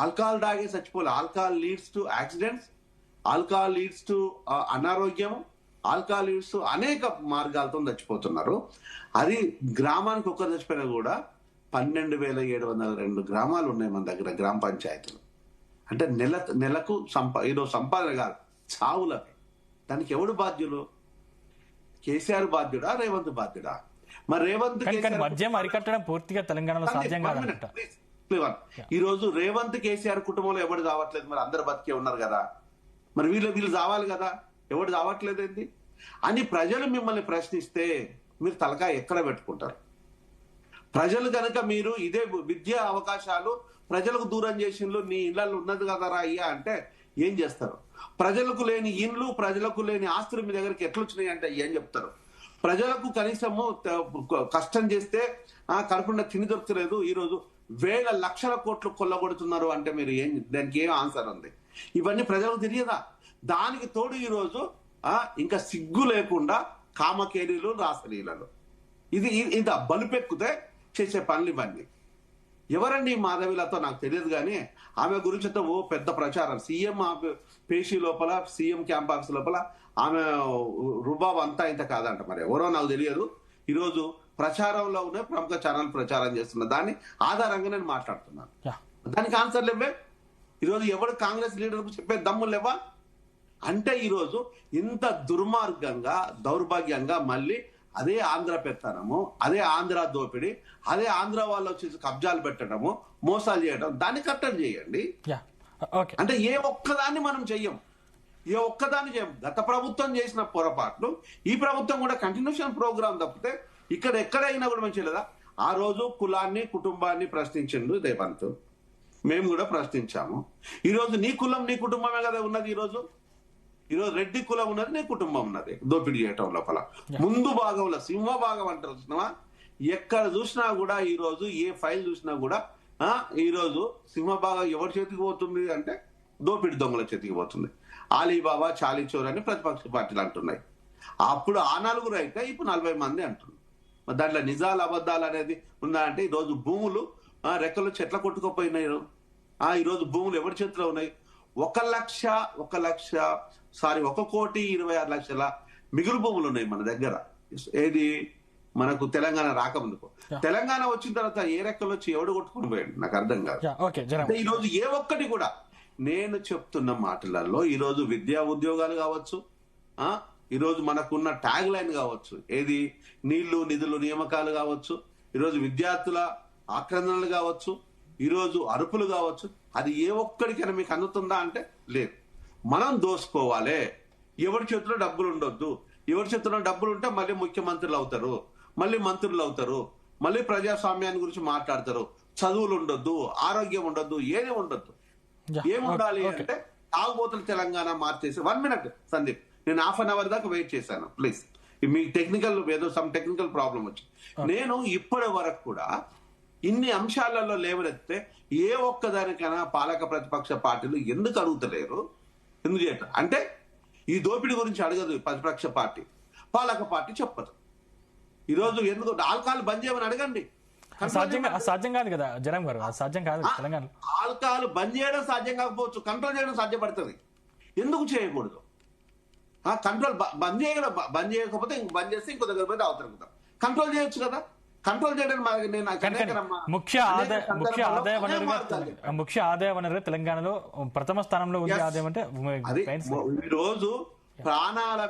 ఆల్కహాల్ తాగే చచ్చిపోలే. Alcohol leads to accidents, alcohol leads to అనారోగ్యం, ఆల్కహాల్ లీడ్స్ టు అనేక మార్గాలతో చచ్చిపోతున్నారు. అది గ్రామానికి ఒక్కరు చచ్చిపోయినా కూడా 12,702 గ్రామాలు ఉన్నాయి మన దగ్గర, గ్రామ పంచాయతీలు. అంటే నెలకు ఈరోజు సంపాదన కాదు, చావులవి. దానికి ఎవడు బాధ్యులు? కేసీఆర్ బాధ్యుడా, రేవంత్ బాధ్యుడా? మరి రేవంత్ మద్యం అరికట్టడం పూర్తిగా తెలంగాణలో సాధ్యం కాదన్నమాట. ఈ రోజు రేవంత్ కేసీఆర్ కుటుంబంలో ఎవడు చావట్లేదు, మరి అందరు బతికే ఉన్నారు కదా, మరి వీళ్ళు చావాలి కదా, ఎవడు చావట్లేదు ఏంటి అని ప్రజలు మిమ్మల్ని ప్రశ్నిస్తే మీరు తలకాయ ఎక్కడ పెట్టుకుంటారు? ప్రజలు కనుక మీరు ఇదే విద్యా అవకాశాలు ప్రజలకు దూరం చేసిండ్రు, నీ ఇళ్లలో ఉన్నది కదరా అయ్యా అంటే ఏం చేస్తారు? ప్రజలకు లేని ఇండ్లు, ప్రజలకు లేని ఆస్తులు మీ దగ్గరికి ఎట్లొచ్చినాయి అంటే ఏం చెప్తారు? ప్రజలకు కనీసము కష్టం చేస్తే కడుపుండా తిని దొరకలేదు, ఈరోజు 1,000 లక్షల కోట్లు కొల్లగొడుతున్నారు అంటే మీరు దానికి ఏం ఆన్సర్ ఉంది? ఇవన్నీ ప్రజలకు తెలియదా? దానికి తోడు ఈరోజు ఇంకా సిగ్గు లేకుండా కామకేరీలు, రాసలీలలు, ఇది బలుపెక్కితే చేసే పనులు ఇవన్నీ. ఎవరండి మాధవిలతో నాకు తెలియదు, కానీ ఆమె గురించి ఓ పెద్ద ప్రచారం సీఎం పేషీ లోపల, సీఎం క్యాంప్ ఆఫీస్ లోపల ఆమె రుబాబ్ అంతా ఇంత కాదంట. మరి ఎవరో నాకు తెలియదు. ఈరోజు ప్రచారంలో ఉన్న ప్రముఖ ఛానల్ ప్రచారం చేస్తున్న దాన్ని ఆధారంగా నేను మాట్లాడుతున్నాను. దానికి ఆన్సర్ లేవే. ఈరోజు ఎవరు కాంగ్రెస్ లీడర్కు చెప్పే దమ్ములు లేవా? అంటే ఈరోజు ఇంత దుర్మార్గంగా, దౌర్భాగ్యంగా మళ్ళీ అదే ఆంధ్ర పెత్తనము, అదే ఆంధ్ర దోపిడి, అదే ఆంధ్ర వాళ్ళు వచ్చేసి కబ్జాలు పెట్టడము, మోసాలు చేయడం, దాన్ని కట్టడి చేయండి. అంటే ఏ ఒక్కదాన్ని మనం చెయ్యం, ఏ ఒక్కదాన్ని చేయం. గత ప్రభుత్వం చేసిన పొరపాట్లు ఈ ప్రభుత్వం కూడా కంటిన్యూషన్ ప్రోగ్రామ్ తప్పితే ఇక్కడ ఎక్కడైనా కూడా మంచి లేదా? ఆ రోజు కులాన్ని, కుటుంబాన్ని ప్రశ్నించిండు రేవంత్, మేము కూడా ప్రశ్నించాము. ఈరోజు నీ కులం, నీ కుటుంబమే కదా ఉన్నది. ఈరోజు రెడ్డి కులం ఉన్నది, నీ కుటుంబం ఉన్నది. దోపిడీ చేయటం లోపల ముందు భాగంలో సింహ భాగం అంటారు చూసినావా? ఎక్కడ చూసినా కూడా ఈరోజు ఏ ఫైల్ చూసినా కూడా ఈరోజు సింహభాగం ఎవరి చేతికి పోతుంది అంటే దోపిడీ దొంగల చేతికి పోతుంది. ఆలీబాబా, చాలీచోర్ అని ప్రతిపక్ష పార్టీలు అంటున్నాయి. అప్పుడు ఆ 4 అయితే ఇప్పుడు 40 మంది అంటున్నారు. దాంట్లో నిజాలు అబద్ధాలు అనేది ఉందా అంటే ఈరోజు భూములు రెక్కలు చెట్ల కొట్టుకుపోయినాయి. ఈరోజు భూములు ఎవరి చేతిలో ఉన్నాయి? 1,26,00,000 మిగులు భూములు ఉన్నాయి మన దగ్గర. ఏది మనకు తెలంగాణ రాకముందుకు. తెలంగాణ వచ్చిన తర్వాత ఏ రెక్కలు వచ్చి ఎవడు కొట్టుకుని పోయాడు నాకు అర్థం కాదు. ఈ రోజు ఏ ఒక్కటి కూడా నేను చెప్తున్న మాటలలో ఈరోజు విద్యా ఉద్యోగాలు కావచ్చు, ఈరోజు మనకున్న ట్యాగ్ లైన్ కావచ్చు, ఏది నీళ్లు, నిధులు, నియామకాలు కావచ్చు, ఈరోజు విద్యార్థుల ఆక్రందనలు కావచ్చు, ఈరోజు అరుపులు కావచ్చు, అది ఏ ఒక్కడికైనా మీకు అందుతుందా అంటే లేదు. మనం దోసుకోవాలి. ఎవరి చేతిలో డబ్బులు ఉండొద్దు. ఎవరి చేతిలో డబ్బులు ఉంటే మళ్ళీ ముఖ్యమంత్రులు అవుతారు, మళ్ళీ మంత్రులు అవుతారు, మళ్ళీ ప్రజాస్వామ్యాన్ని గురించి మాట్లాడతారు. చదువులు ఉండొద్దు, ఆరోగ్యం ఉండొద్దు, ఏది ఉండొద్దు. ఏముండాలి అంటే తాగుబోతులు తెలంగాణ మార్చేసి. 1 minute సందీప్, నేను ½ an hour దాకా వెయిట్ చేశాను. ప్లీజ్, మీ టెక్నికల్ ఏదో సమ్ టెక్నికల్ ప్రాబ్లం వచ్చి నేను ఇప్పటి వరకు కూడా ఇన్ని అంశాలలో లేవనెత్తే ఏ ఒక్కదానికైనా పాలక ప్రతిపక్ష పార్టీలు ఎందుకు అడుగుతలేరు? ఎందుకు చేయట అంటే ఈ దోపిడీ గురించి అడగదు ప్రతిపక్ష పార్టీ, పాలక పార్టీ చెప్పదు. ఈరోజు ఎందుకు ఆల్కహాల్ బంద్ చేయమని అడగండి. సాధ్యం కాదు కదా జనం గారు, సాధ్యం కాదు. తెలంగాణ ఆల్కహాల్ బంద్ చేయడం సాధ్యం కాకపోవచ్చు, కంట్రోల్ చేయడం సాధ్యపడుతుంది. ఎందుకు చేయకూడదు? కంట్రోల్ బంద్ చేయకపోతే బంద్ చేస్తే ఇంకో దగ్గర పోయి అవతరుకుతాం. కంట్రోల్ చేయొచ్చు కదా. కంట్రోల్ చేయడానికి ముఖ్య ఆదాయ వనరుగా తెలంగాణలో ప్రథమ స్థానంలో ఉంది. ఆదాయం అంటే ఈ రోజు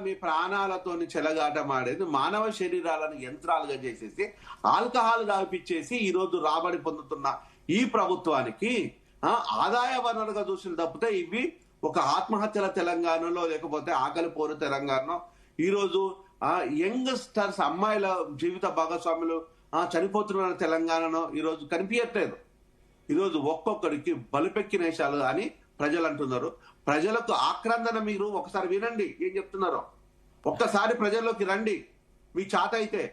మీ ప్రాణాలతోని చెలగాటమాడేది మానవ శరీరాలను యంత్రాలుగా చేసేసి ఆల్కహాల్ తాగిపిచ్చేసి ఈ రోజు రాబడి పొందుతున్న ఈ ప్రభుత్వానికి ఆదాయ వనరుగా చూసిన తప్పితే ఇవి ఒక ఆత్మహత్యల తెలంగాణలో లేకపోతే ఆకలి పోరు తెలంగాణలో ఈ రోజు యంగ్స్టర్స్ అమ్మాయిల జీవిత భాగస్వాములు చనిపోతున్న తెలంగాణలో ఈ రోజు కనిపించట్లేదు. ఈరోజు ఒక్కొక్కడికి బలిపెక్కినేశాలు అని ప్రజలు అంటున్నారు. ప్రజలకు ఆక్రందన మీరు ఒకసారి వినండి ఏం చెప్తున్నారో. ఒక్కసారి ప్రజల్లోకి రండి మీ చేత అయితే.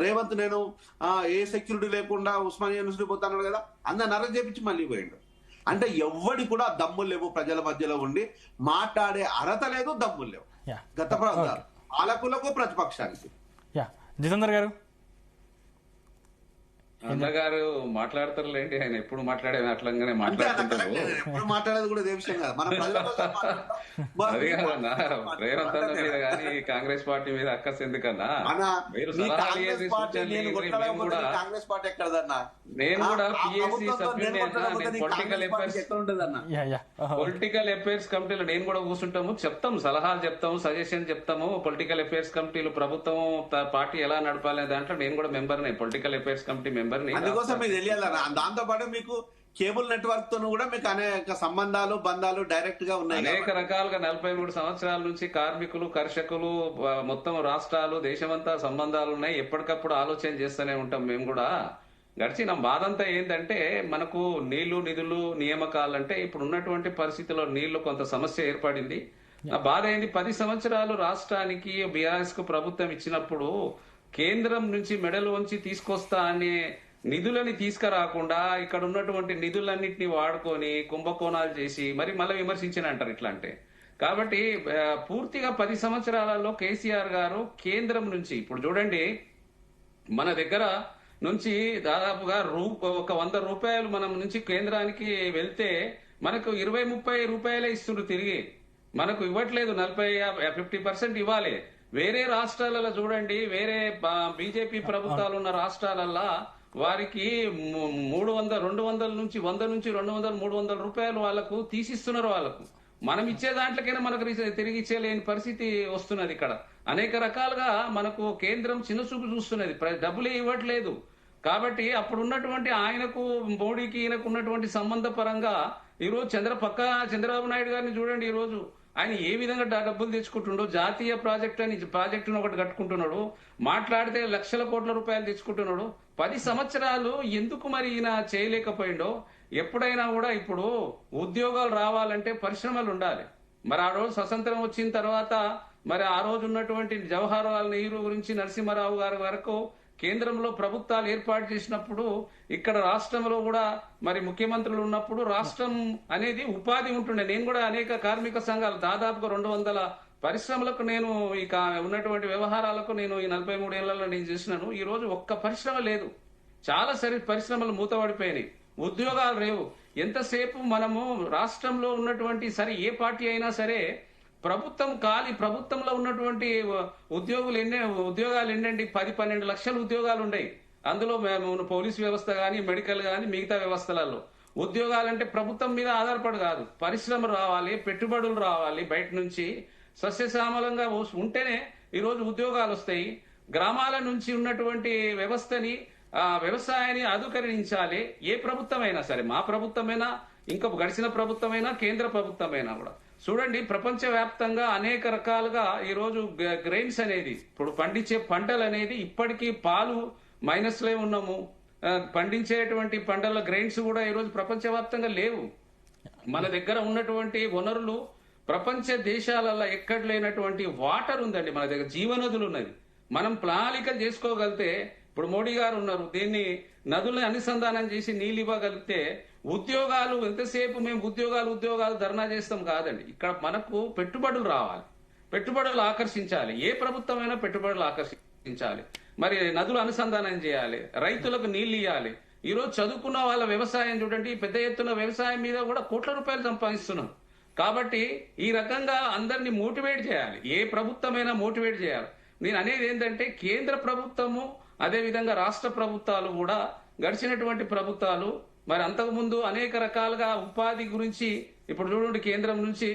రేవంత్ నేను ఏ సెక్యూరిటీ లేకుండా ఉస్మానియా యూనివర్సిటీ పోతాను కదా అందరు నరం చేపించి మళ్ళీ పోయిండు. అంటే ఎవ్వడి కూడా దమ్ములు లేవు, ప్రజల మధ్యలో ఉండి మాట్లాడే అర్హత లేదు, దమ్ములు లేవు గత పాలకులకు ప్రతిపక్షానికి. జితేందర్ గారు అన్నగారు మాట్లాడతారులేండి, ఆయన ఎప్పుడు అట్లంగానే మాట్లాడుతుంటారు. ఎప్పుడు మాట్లాడేది కూడా ఇదే విషయం కదా. అది కాదన్నా, రేవంత్ అన్న మీద కానీ కాంగ్రెస్ పార్టీ మీద అక్కస్ ఎందుకన్నా? మీరు సలహాలు చేసి కాంగ్రెస్ పార్టీ ఎక్కడదన్నా? నేను కూడా పిఎస్సి సభ్యుడిని అన్నా, నేను పొలిటికల్ అఫైర్స్ కమిటీలో నేను కూడా కూర్చుంటాము, చెప్తాము, సలహాలు చెప్తాము, సజెషన్ చెప్తాము. పొలిటికల్ అఫైర్స్ కమిటీలు ప్రభుత్వం పార్టీ ఎలా నడపాలనే దాంట్లో నేను కూడా మెంబర్ని, పొలిటికల్ అఫైర్స్ కమిటీ మెంబర్. అందుకోసం మీకు తెలియాలన్నా. దాంతో పాటు మీకు కేబుల్ నెట్వర్క్ తో కూడా మీకు అనేక సంబంధాలు బంధాలు డైరెక్ట్ గా ఉన్నాయి. అనేక రకాలుగా 43 సంవత్సరాల నుంచి కార్మికులు, కర్షకులు, మొత్తం రాష్ట్రాలు, దేశమంతా సంబంధాలు ఉన్నాయి. ఎప్పటికప్పుడు ఆలోచన చేస్తూనే ఉంటాం మేము కూడా. గడిచిన బాధంతా ఏంటంటే మనకు నీళ్లు, నిధులు, నియామకాలంటే ఇప్పుడు ఉన్నటువంటి పరిస్థితిలో నీళ్లు కొంత సమస్య ఏర్పడింది. నా బాధ ఏంది, 10 సంవత్సరాలు రాష్ట్రానికి బీఆర్ఎస్ కు ప్రభుత్వం ఇచ్చినప్పుడు కేంద్రం నుంచి మెడలు వంచి తీసుకొస్తా అనే నిధులని తీసుకురాకుండా ఇక్కడ ఉన్నటువంటి నిధులన్నింటినీ వాడుకొని కుంభకోణాలు చేసి మరి మళ్ళీ విమర్శించిన అంటారు ఇట్లా అంటే. కాబట్టి పూర్తిగా 10 సంవత్సరాలలో కేసీఆర్ గారు కేంద్రం నుంచి ఇప్పుడు చూడండి, మన దగ్గర నుంచి దాదాపుగా ఒక 100 రూపాయలు మనం నుంచి కేంద్రానికి వెళ్తే మనకు 20-30 రూపాయలే ఇస్తుండ్రు తిరిగి. మనకు ఇవ్వట్లేదు, 40-50% ఇవ్వాలి. వేరే రాష్ట్రాలలో చూడండి, వేరే బీజేపీ ప్రభుత్వాలు ఉన్న రాష్ట్రాలల్లో వారికి 300, 200 నుంచి 100 నుంచి 200, 300 రూపాయలు వాళ్ళకు తీసిస్తున్నారు. వాళ్ళకు మనం ఇచ్చే దాంట్లోకైనా మనకు తిరిగి ఇచ్చేలేని పరిస్థితి వస్తున్నది. ఇక్కడ అనేక రకాలుగా మనకు కేంద్రం చిన్నచూపు చూస్తున్నది, డబ్బులే ఇవ్వట్లేదు. కాబట్టి అప్పుడు ఉన్నటువంటి ఆయనకు మోడీకి ఈయనకు ఉన్నటువంటి సంబంధ పరంగా ఈరోజు చంద్రబాబు నాయుడు గారిని చూడండి, ఈ రోజు ఆయన ఏ విధంగా డబ్బులు తెచ్చుకుంటుండో, జాతీయ ప్రాజెక్టును ఒకటి కట్టుకుంటున్నాడు, మాట్లాడితే లక్షల కోట్ల రూపాయలు తెచ్చుకుంటున్నాడు. 10 సంవత్సరాలు ఎందుకు మరి ఈయన చేయలేకపోయిండో. ఎప్పుడైనా కూడా ఇప్పుడు ఉద్యోగాలు రావాలంటే పరిశ్రమలు ఉండాలి. మరి ఆ రోజు స్వతంత్రం వచ్చిన తర్వాత మరి ఆ రోజు ఉన్నటువంటి జవహర్లాల్ నెహ్రూ గురించి నరసింహారావు గారి వరకు కేంద్రంలో ప్రభుత్వాలు ఏర్పాటు చేసినప్పుడు ఇక్కడ రాష్ట్రంలో కూడా మరి ముఖ్యమంత్రులు ఉన్నప్పుడు రాష్ట్రం అనేది ఉపాధి ఉంటుండే. నేను కూడా అనేక కార్మిక సంఘాలు దాదాపుగా 200 పరిశ్రమలకు నేను ఇక ఉన్నటువంటి వ్యవహారాలకు నేను ఈ 43 ఏళ్లలో నేను చేసినాను. ఈ రోజు ఒక్క పరిశ్రమ లేదు, చాలా పరిశ్రమలు మూతపడిపోయినాయి, ఉద్యోగాలు లేవు. ఎంతసేపు మనము రాష్ట్రంలో ఉన్నటువంటి సరే ఏ పార్టీ అయినా సరే ప్రభుత్వంలో ఉన్నటువంటి ఉద్యోగాలు ఎన్నండి, 10-12 లక్షల ఉద్యోగాలు ఉన్నాయి. అందులో పోలీస్ వ్యవస్థ గాని, మెడికల్ గాని, మిగతా వ్యవస్థలలో ఉద్యోగాలంటే ప్రభుత్వం మీద ఆధారపడి కాదు, పరిశ్రమ రావాలి, పెట్టుబడులు రావాలి, బయట నుంచి సస్యశ్యామలంగా ఉంటేనే ఈరోజు ఉద్యోగాలు వస్తాయి. గ్రామాల నుంచి ఉన్నటువంటి వ్యవస్థని, వ్యవసాయాన్ని అధుకరించాలి. ఏ ప్రభుత్వమైనా సరే, మా ప్రభుత్వమైనా, ఇంకా గడిచిన ప్రభుత్వమైనా, కేంద్ర ప్రభుత్వమైనా కూడా చూడండి, ప్రపంచ వ్యాప్తంగా అనేక రకాలుగా ఈరోజు గ్రెయిన్స్ అనేది, ఇప్పుడు పండించే పంటలు అనేది ఇప్పటికీ పాలు మైనస్లో ఉన్నాము. పండించేటువంటి పంటల గ్రెయిన్స్ కూడా ఈరోజు ప్రపంచవ్యాప్తంగా లేవు. మన దగ్గర ఉన్నటువంటి వనరులు ప్రపంచ దేశాలలో ఎక్కడ లేనటువంటి వాటర్ ఉందండి. మన దగ్గర జీవనదులు ఉన్నది. మనం ప్రణాళికలు చేసుకోగలిగితే, ఇప్పుడు మోడీ గారు ఉన్నారు, దీన్ని నదులను అనుసంధానం చేసి నీళ్ళు ఇవ్వగలిగితే ఉద్యోగాలు, ఎంతసేపు మేము ఉద్యోగాలు ధర్నా చేస్తాం కాదండి. ఇక్కడ మనకు పెట్టుబడులు రావాలి, పెట్టుబడులు ఆకర్షించాలి. ఏ ప్రభుత్వమైనా పెట్టుబడులు ఆకర్షించాలి. మరి నదులు అనుసంధానం చేయాలి, రైతులకు నీళ్లు ఇవ్వాలి. ఈరోజు చదువుకున్న వాళ్ళ వ్యవసాయం చూడండి, పెద్ద ఎత్తున వ్యవసాయం మీద కూడా కోట్ల రూపాయలు సంపాదిస్తున్నాం. కాబట్టి ఈ రకంగా అందరినీ మోటివేట్ చేయాలి, ఏ ప్రభుత్వమైనా మోటివేట్ చేయాలి. నేను అనేది ఏంటంటే కేంద్ర ప్రభుత్వము అదేవిధంగా రాష్ట్ర ప్రభుత్వాలు కూడా గడిచినటువంటి ప్రభుత్వాలు మరి అంతకుముందు అనేక రకాలుగా ఉపాధి గురించి ఇప్పుడు చూడండి, కేంద్రం నుంచి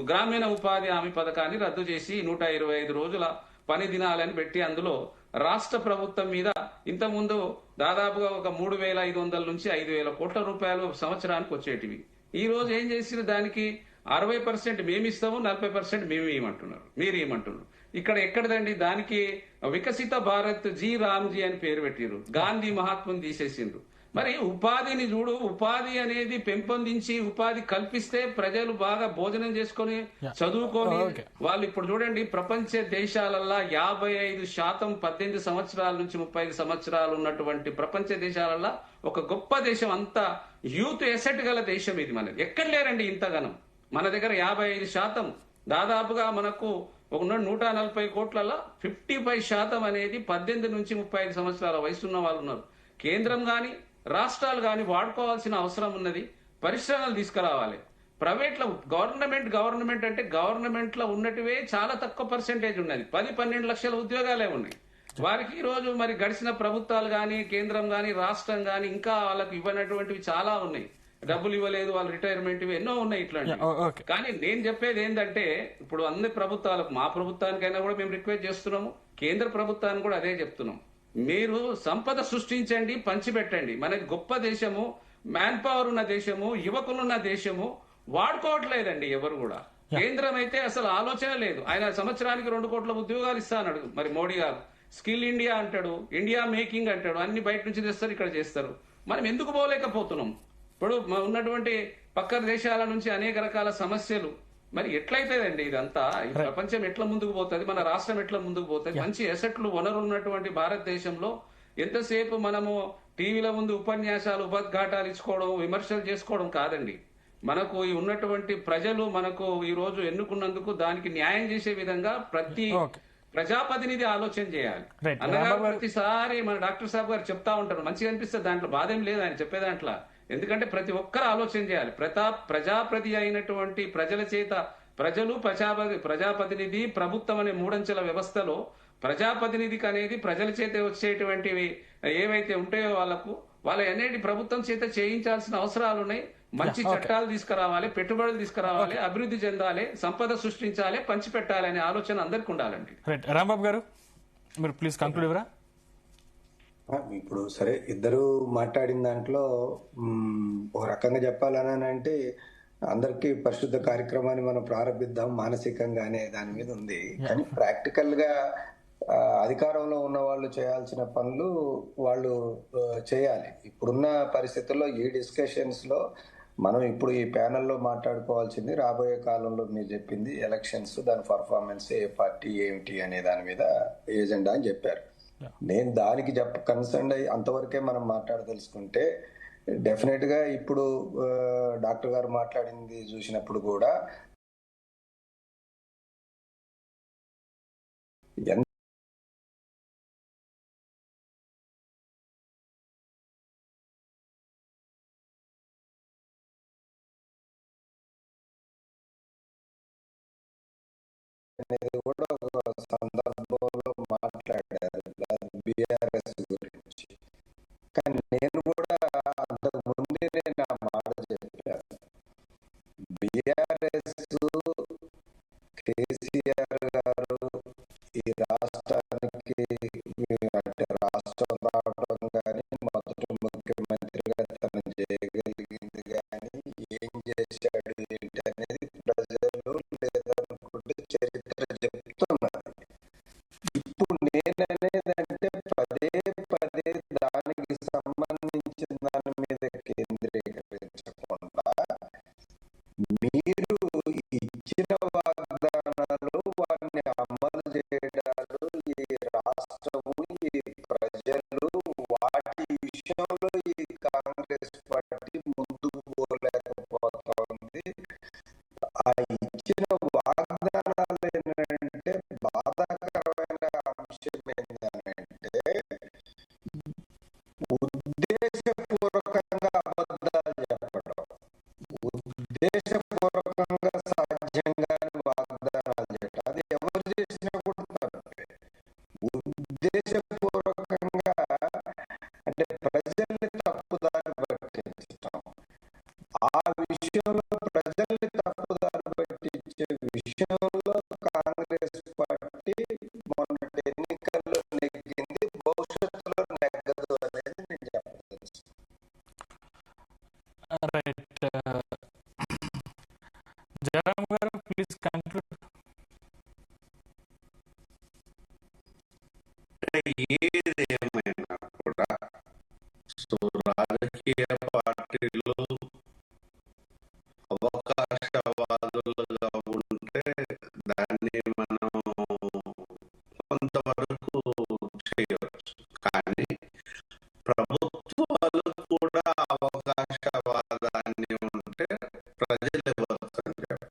గ్రామీణ ఉపాధి హామీ పథకాన్ని రద్దు చేసి 125 రోజుల పని దినాలని పెట్టి అందులో రాష్ట్ర ప్రభుత్వం మీద ఇంతకుముందు దాదాపుగా ఒక 3,500 నుంచి 5,000 కోట్ల రూపాయలు సంవత్సరానికి వచ్చేటివి. ఈ రోజు ఏం చేసిన దానికి 60% మేమిస్తాము, 40% మేము ఇవ్వమంటున్నారు, మీరు ఇవ్వమంటున్నారు. ఇక్కడ ఎక్కడదండి? దానికి వికసిత భారత్ జీ రామ్జీ అని పేరు పెట్టిరు, గాంధీ మహాత్ముని తీసేసిండ్రు. మరి ఉపాధిని చూడు, ఉపాధి అనేది పెంపొందించి ఉపాధి కల్పిస్తే ప్రజలు బాగా భోజనం చేసుకొని చదువుకొని వాళ్ళు ఇప్పుడు చూడండి, ప్రపంచ దేశాలల్లో 55% 18 సంవత్సరాల నుంచి 35 సంవత్సరాలు ఉన్నటువంటి ప్రపంచ దేశాలల్లో ఒక గొప్ప దేశం, అంతా యూత్ ఎసెట్ గల దేశం ఇది. మనది ఎక్కడ లేరండి ఇంతగానం. మన దగ్గర 55%, దాదాపుగా మనకు ఒక 140 కోట్లలో 55% అనేది 18 నుంచి 35 సంవత్సరాల వయసున్న వాళ్ళు ఉన్నారు. కేంద్రం గాని రాష్ట్రాలు గాని వాడుకోవాల్సిన అవసరం ఉన్నది. పరిశ్రమలు తీసుకురావాలి. ప్రైవేట్ లో గవర్నమెంట్ అంటే గవర్నమెంట్ లో ఉన్నటివే చాలా తక్కువ పర్సెంటేజ్ ఉన్నది. 10-12 లక్షల ఉద్యోగాలే ఉన్నాయి వారికి. ఈ రోజు మరి గడిచిన ప్రభుత్వాలు గాని, కేంద్రం గాని, రాష్ట్రం గాని ఇంకా వాళ్ళకు ఇవ్వనటువంటివి చాలా ఉన్నాయి. డబ్బులు ఇవ్వలేదు, వాళ్ళ రిటైర్మెంట్ ఎన్నో ఉన్నాయి ఇట్లాంటివి. కానీ నేను చెప్పేది ఏంటంటే, ఇప్పుడు అన్ని ప్రభుత్వాలకు, మా ప్రభుత్వానికైనా కూడా మేము రిక్వెస్ట్ చేస్తున్నాము, కేంద్ర ప్రభుత్వానికి కూడా అదే చెప్తున్నాం. మీరు సంపద సృష్టించండి, పంచిపెట్టండి. మనకి గొప్ప దేశము, మ్యాన్ పవర్ ఉన్న దేశము, యువకులున్న దేశము, వాడుకోవట్లేదండి ఎవరు కూడా. కేంద్రం అయితే అసలు ఆలోచన లేదు. ఆయన సంవత్సరానికి 2 కోట్ల ఉద్యోగాలు ఇస్తా అన్నాడు మరి మోడీ గారు. స్కిల్ ఇండియా అంటాడు, ఇండియా మేకింగ్ అంటాడు, అన్ని బయట నుంచి తెస్తారు, ఇక్కడ చేస్తారు. మనం ఎందుకు పోలేకపోతున్నాం? ఇప్పుడు ఉన్నటువంటి పక్క దేశాల నుంచి అనేక రకాల సమస్యలు. మరి ఎట్లయితేదండి ఇదంతా? ఈ ప్రపంచం ఎట్లా ముందుకు పోతుంది? మన రాష్ట్రం ఎట్లా ముందుకు పోతుంది? మంచి ఎసెట్లు, వనరులు ఉన్నటువంటి భారతదేశంలో ఎంతసేపు మనము టీవీల ముందు ఉపన్యాసాలు, ఉపద్ఘాటాలు ఇచ్చుకోవడం, విమర్శలు చేసుకోవడం కాదండి. మనకు ఈ ఉన్నటువంటి ప్రజలు మనకు ఈ రోజు ఎన్నుకున్నందుకు దానికి న్యాయం చేసే విధంగా ప్రతి ప్రజాప్రతినిధి ఆలోచన చేయాలి. అనగా ప్రతిసారి మన డాక్టర్ సాబ్ గారు చెప్తా ఉంటారు, మంచిగా అనిపిస్తుంది, దాంట్లో బాధ ఏం లేదు ఆయన చెప్పే దాంట్లో. ఎందుకంటే ప్రతి ఒక్కరు ఆలోచన చేయాలి. ప్రజాప్రతి అయినటువంటి ప్రజల చేత, ప్రజలు ప్రజాప్రతినిధి, ప్రభుత్వం అనే 3 అంచెల వ్యవస్థలో ప్రజాప్రతినిధికి అనేది ప్రజల చేత వచ్చేటువంటివి ఏవైతే ఉంటాయో వాళ్ళ అనేది ప్రభుత్వం చేత చేయించాల్సిన అవసరాలు ఉన్నాయి. మంచి చట్టాలు తీసుకురావాలి, పెట్టుబడులు తీసుకురావాలి, అభివృద్ధి చెందాలి, సంపద సృష్టించాలి, పంచిపెట్టాలి అనే ఆలోచన అందరికి ఉండాలండి. రాంబాబు గారు, మీరు ప్లీజ్ కంక్లూడ్ ఇవ్వరా? ఇప్పుడు సరే, ఇద్దరు మాట్లాడిన దాంట్లో ఒక రకంగా చెప్పాలని అంటే, అందరికీ పరిశుద్ధ కార్యక్రమాన్ని మనం ప్రారంభిద్దాం మానసికంగా అనే దాని మీద ఉంది. కానీ ప్రాక్టికల్ గా అధికారంలో ఉన్న వాళ్ళు చేయాల్సిన పనులు వాళ్ళు చేయాలి. ఇప్పుడున్న పరిస్థితుల్లో ఈ డిస్కషన్స్ లో మనం ఇప్పుడు ఈ ప్యానెల్లో మాట్లాడుకోవాల్సింది రాబోయే కాలంలో మీరు చెప్పింది ఎలక్షన్స్, దాని పర్ఫార్మెన్స్, ఏ పార్టీ ఏమిటి అనే దాని మీద ఏజెండా అని చెప్పారు. నేను దానికి కన్సర్న్ అయ్యి అంతవరకే మనం మాట్లాడదలుచుకుంటే, డెఫినెట్ గా ఇప్పుడు డాక్టర్ గారు మాట్లాడింది చూసినప్పుడు కూడా అనేది కూడా ఒక సందర్భంలో మాట్లాడారు బీఆర్ఎస్ గురించి. కానీ నేను కూడా అంతకు ముందే నేను ఆ మాట చెప్పాను. బీఆర్ఎస్, కేసీఆర్ గారు ఈ రాష్ట్రానికి అంటే రాష్ట్రం రావడం కానీ, మొదటి ముఖ్యమంత్రిగా తను చేయగలిగింది కానీ, ఏం చేశాడు ఏంటి అనేది ప్రజలు లేదనుకుంటే చరిత్ర చెప్తున్నారు. ఇప్పుడు నేననేదంటే పదే దానికి సంబంధించిన దాని మీద కేంద్రీకరించకుండా, మీరు ఇచ్చిన వాగ్దానాలు వాటిని అమలు చేయడాలు, ఈ రాష్ట్రము, ఈ ప్రజలు, వాటి విషయంలో ఈ కాంగ్రెస్ పార్టీ విషయంలో ప్రజల్ని తప్పుదారి పట్టించే విషయంలో కాంగ్రెస్ పార్టీ మొన్నటి ఎన్నికల్లో నెగ్గింది, భవిష్యత్తులో నెగ్గదు అనేది నేను చెప్పదలుచుకున్నాను. రైట్. జయరామ్ గారు, ప్లీజ్ కంక్లూడ్. ఏది ఏమైనా కూడా సో రాజకీయ పార్టీలు అవకాశవాదులుగా ఉంటే దాన్ని మనం కొంతవరకు చేయవచ్చు. కానీ ప్రభుత్వాలు కూడా అవకాశవాదాన్ని ఉంటే ప్రజలు ఎవరు చెప్తారు?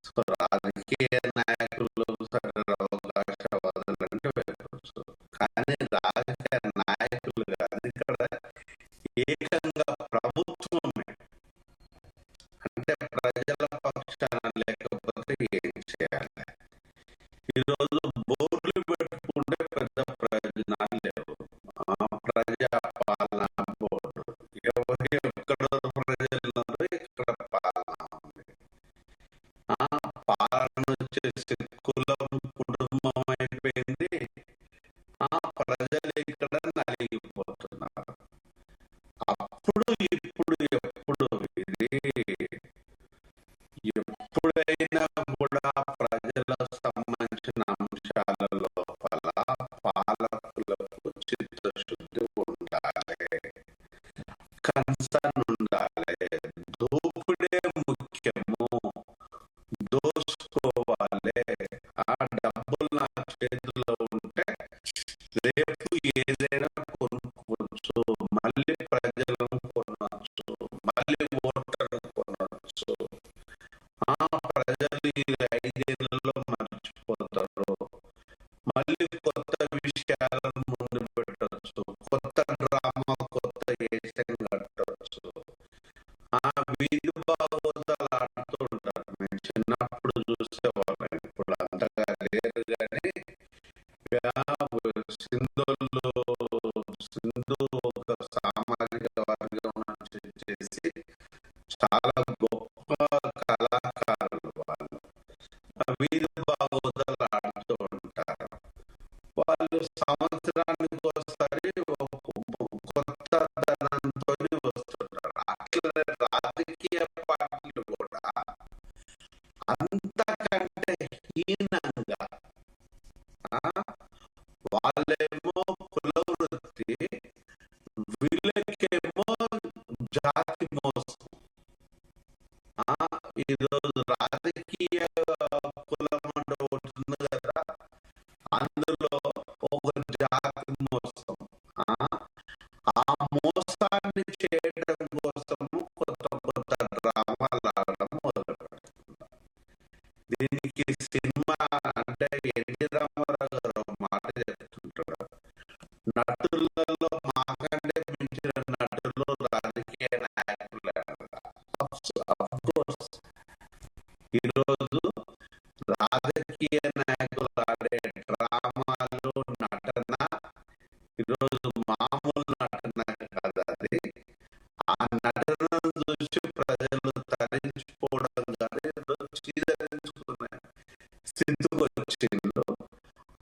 సో రాజకీయ నాయకులు సరే అవకాశవాదులు అంటే వేయవచ్చు, కానీ రాజకీయ నాయకులు కాదు, ఇక్కడ ఏకంగా ప్రభుత్వమే అంటే ప్రజల పక్షాన లేకపోతే ఏం చేయాలి? ఈరోజు బోర్డులు పెట్టుకుంటే పెద్ద ప్రయోజనాలు లేవు. ప్రజా పాలన బోర్డు ఎక్కడ ప్రజలు ఉన్నారు, ఇక్కడ పాలన ఉంది. పాలన వచ్చేసి కులం కుటుంబం అయిపోయింది. ప్రజలు ఇక్కడ నలిగిపోతున్నారు. అప్పుడు ఇప్పుడు ఎప్పుడు ఇది ఎప్పుడైనా కూడా ప్రజలకు సంబంధించిన అంశాల లోపల పాలకులకు చిత్తశుద్ధి ఉండాలి, కన్సర్న్ ఉండాలి. దోపిడే ముఖ్యము, దోసుకోవాలి. ఆ డబ్బులు నా చేతిలో ఉంటే రేపు ఏదైనా కొనుక్కోవచ్చు, మళ్ళీ ప్రజలను కొనవచ్చు, మళ్ళీ ఓటర్లు కొనవచ్చు. ప్రజలు ఈ 5 ఏళ్లలో మర్చిపోతారు. మళ్ళీ కొత్త విషయాలను ముందు పెట్టవచ్చు, కొత్త డ్రామా, కొత్త ఏషం కట్టవచ్చు. వీధి బాగోతాలు ఆడుతూ ఉంటారు. నేను చిన్నప్పుడు చూసేవాళ్ళం, ఇప్పుడు అంతగా లేరు. కానీ సింధు ఒక సామాజిక వర్గం నుంచి చేసి చాలా గొప్ప కళాకారులు వాళ్ళు. వీధి బాగోతాలు ఆడుతూ ఉంటారు. వాళ్ళు సంవత్సరానికి ఒకసారి కొత్త ధనంతో వస్తుంటారు. అట్లనే రాజకీయ పార్టీలు కూడా అంతకంటే హీనంగా వాళ్ళేమో కుల వృత్తి, వీళ్ళకేమో జాతి మోసం. ఈరోజు రాజకీయ కులం అంటే ఒకటి ఉంది కదా, అందులో ఒక జాతి మోసం. ఆ మోసాన్ని చేయడం కోసము కొత్త కొత్త డ్రామాలు ఆడడం మొదలు పెడుతున్నారు. దీనికి సినిమా అంటే ఎన్టీ రామారావు గారు ఒక మాట చెప్తుంటారు, నటులలో మాకంటే మించిన నటులు రాజకీయ నాయకులు. ఈరోజు రాజకీయ నాయకులు ఆడే డ్రామాలు, నటన ఈరోజు మామూలు నటన కాదు. అది ఆ నటనను చూసి ప్రజలు తరించిపోవడం కానీ చీదరించుకునే స్థితికి వచ్చిందో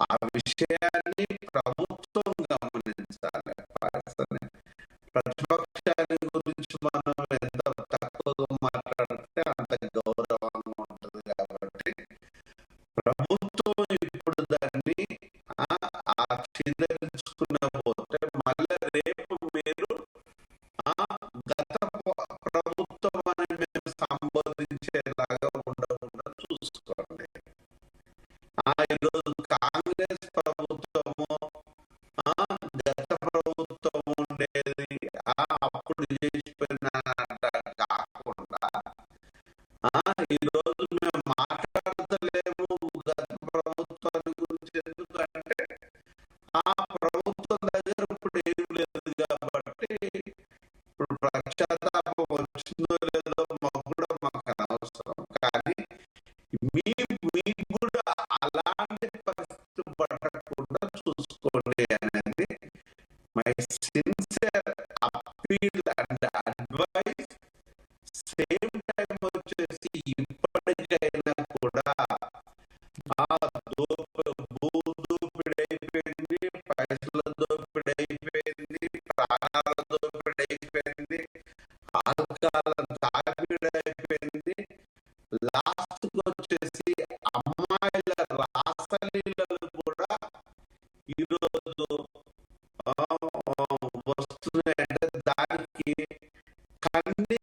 ఆ విషయాన్ని ప్రభుత్వం గమనించాలి. ప్రతిపక్షాన్ని గురించి మనం ఎంత తక్కువగా మాట్లాడితే అంత గౌరవంగా ఉంటుంది. కాబట్టి ప్రభుత్వం ఇప్పుడు దాన్ని చీదరించుకున్న పోతే మళ్ళీ రేపు మీరు గత ప్రభుత్వం అని మేము సంబోధించేలాగా ఉండకుండా చూసుకోండి. ఈరోజు కాంగ్రెస్ ప్రభుత్వము గత ప్రభుత్వం ఉండేది అప్పుడు చేసిపోయిన కాకుండా ఈరోజు మేము మాట్లాడతలేము గత ప్రభుత్వాన్ని గురించి. ఎందుకంటే ఆ ప్రభుత్వం దగ్గర ఇప్పుడు ఏం లేదు కాబట్టి ఇప్పుడు పశ్చాత్తాపం వచ్చిందో లేదో మాకు అనవసరం. కానీ మీకు కూడా అలాంటి పరిస్థితి పడకుండా చూసుకోండి అనేది my sincere appeal and advice alcohol తాగిడైపోయింది. లాస్ట్ వచ్చేసి అమ్మాయిల రాసలీలలు కూడా ఈరోజు వస్తున్నాయంటే దానికి కన్నీరు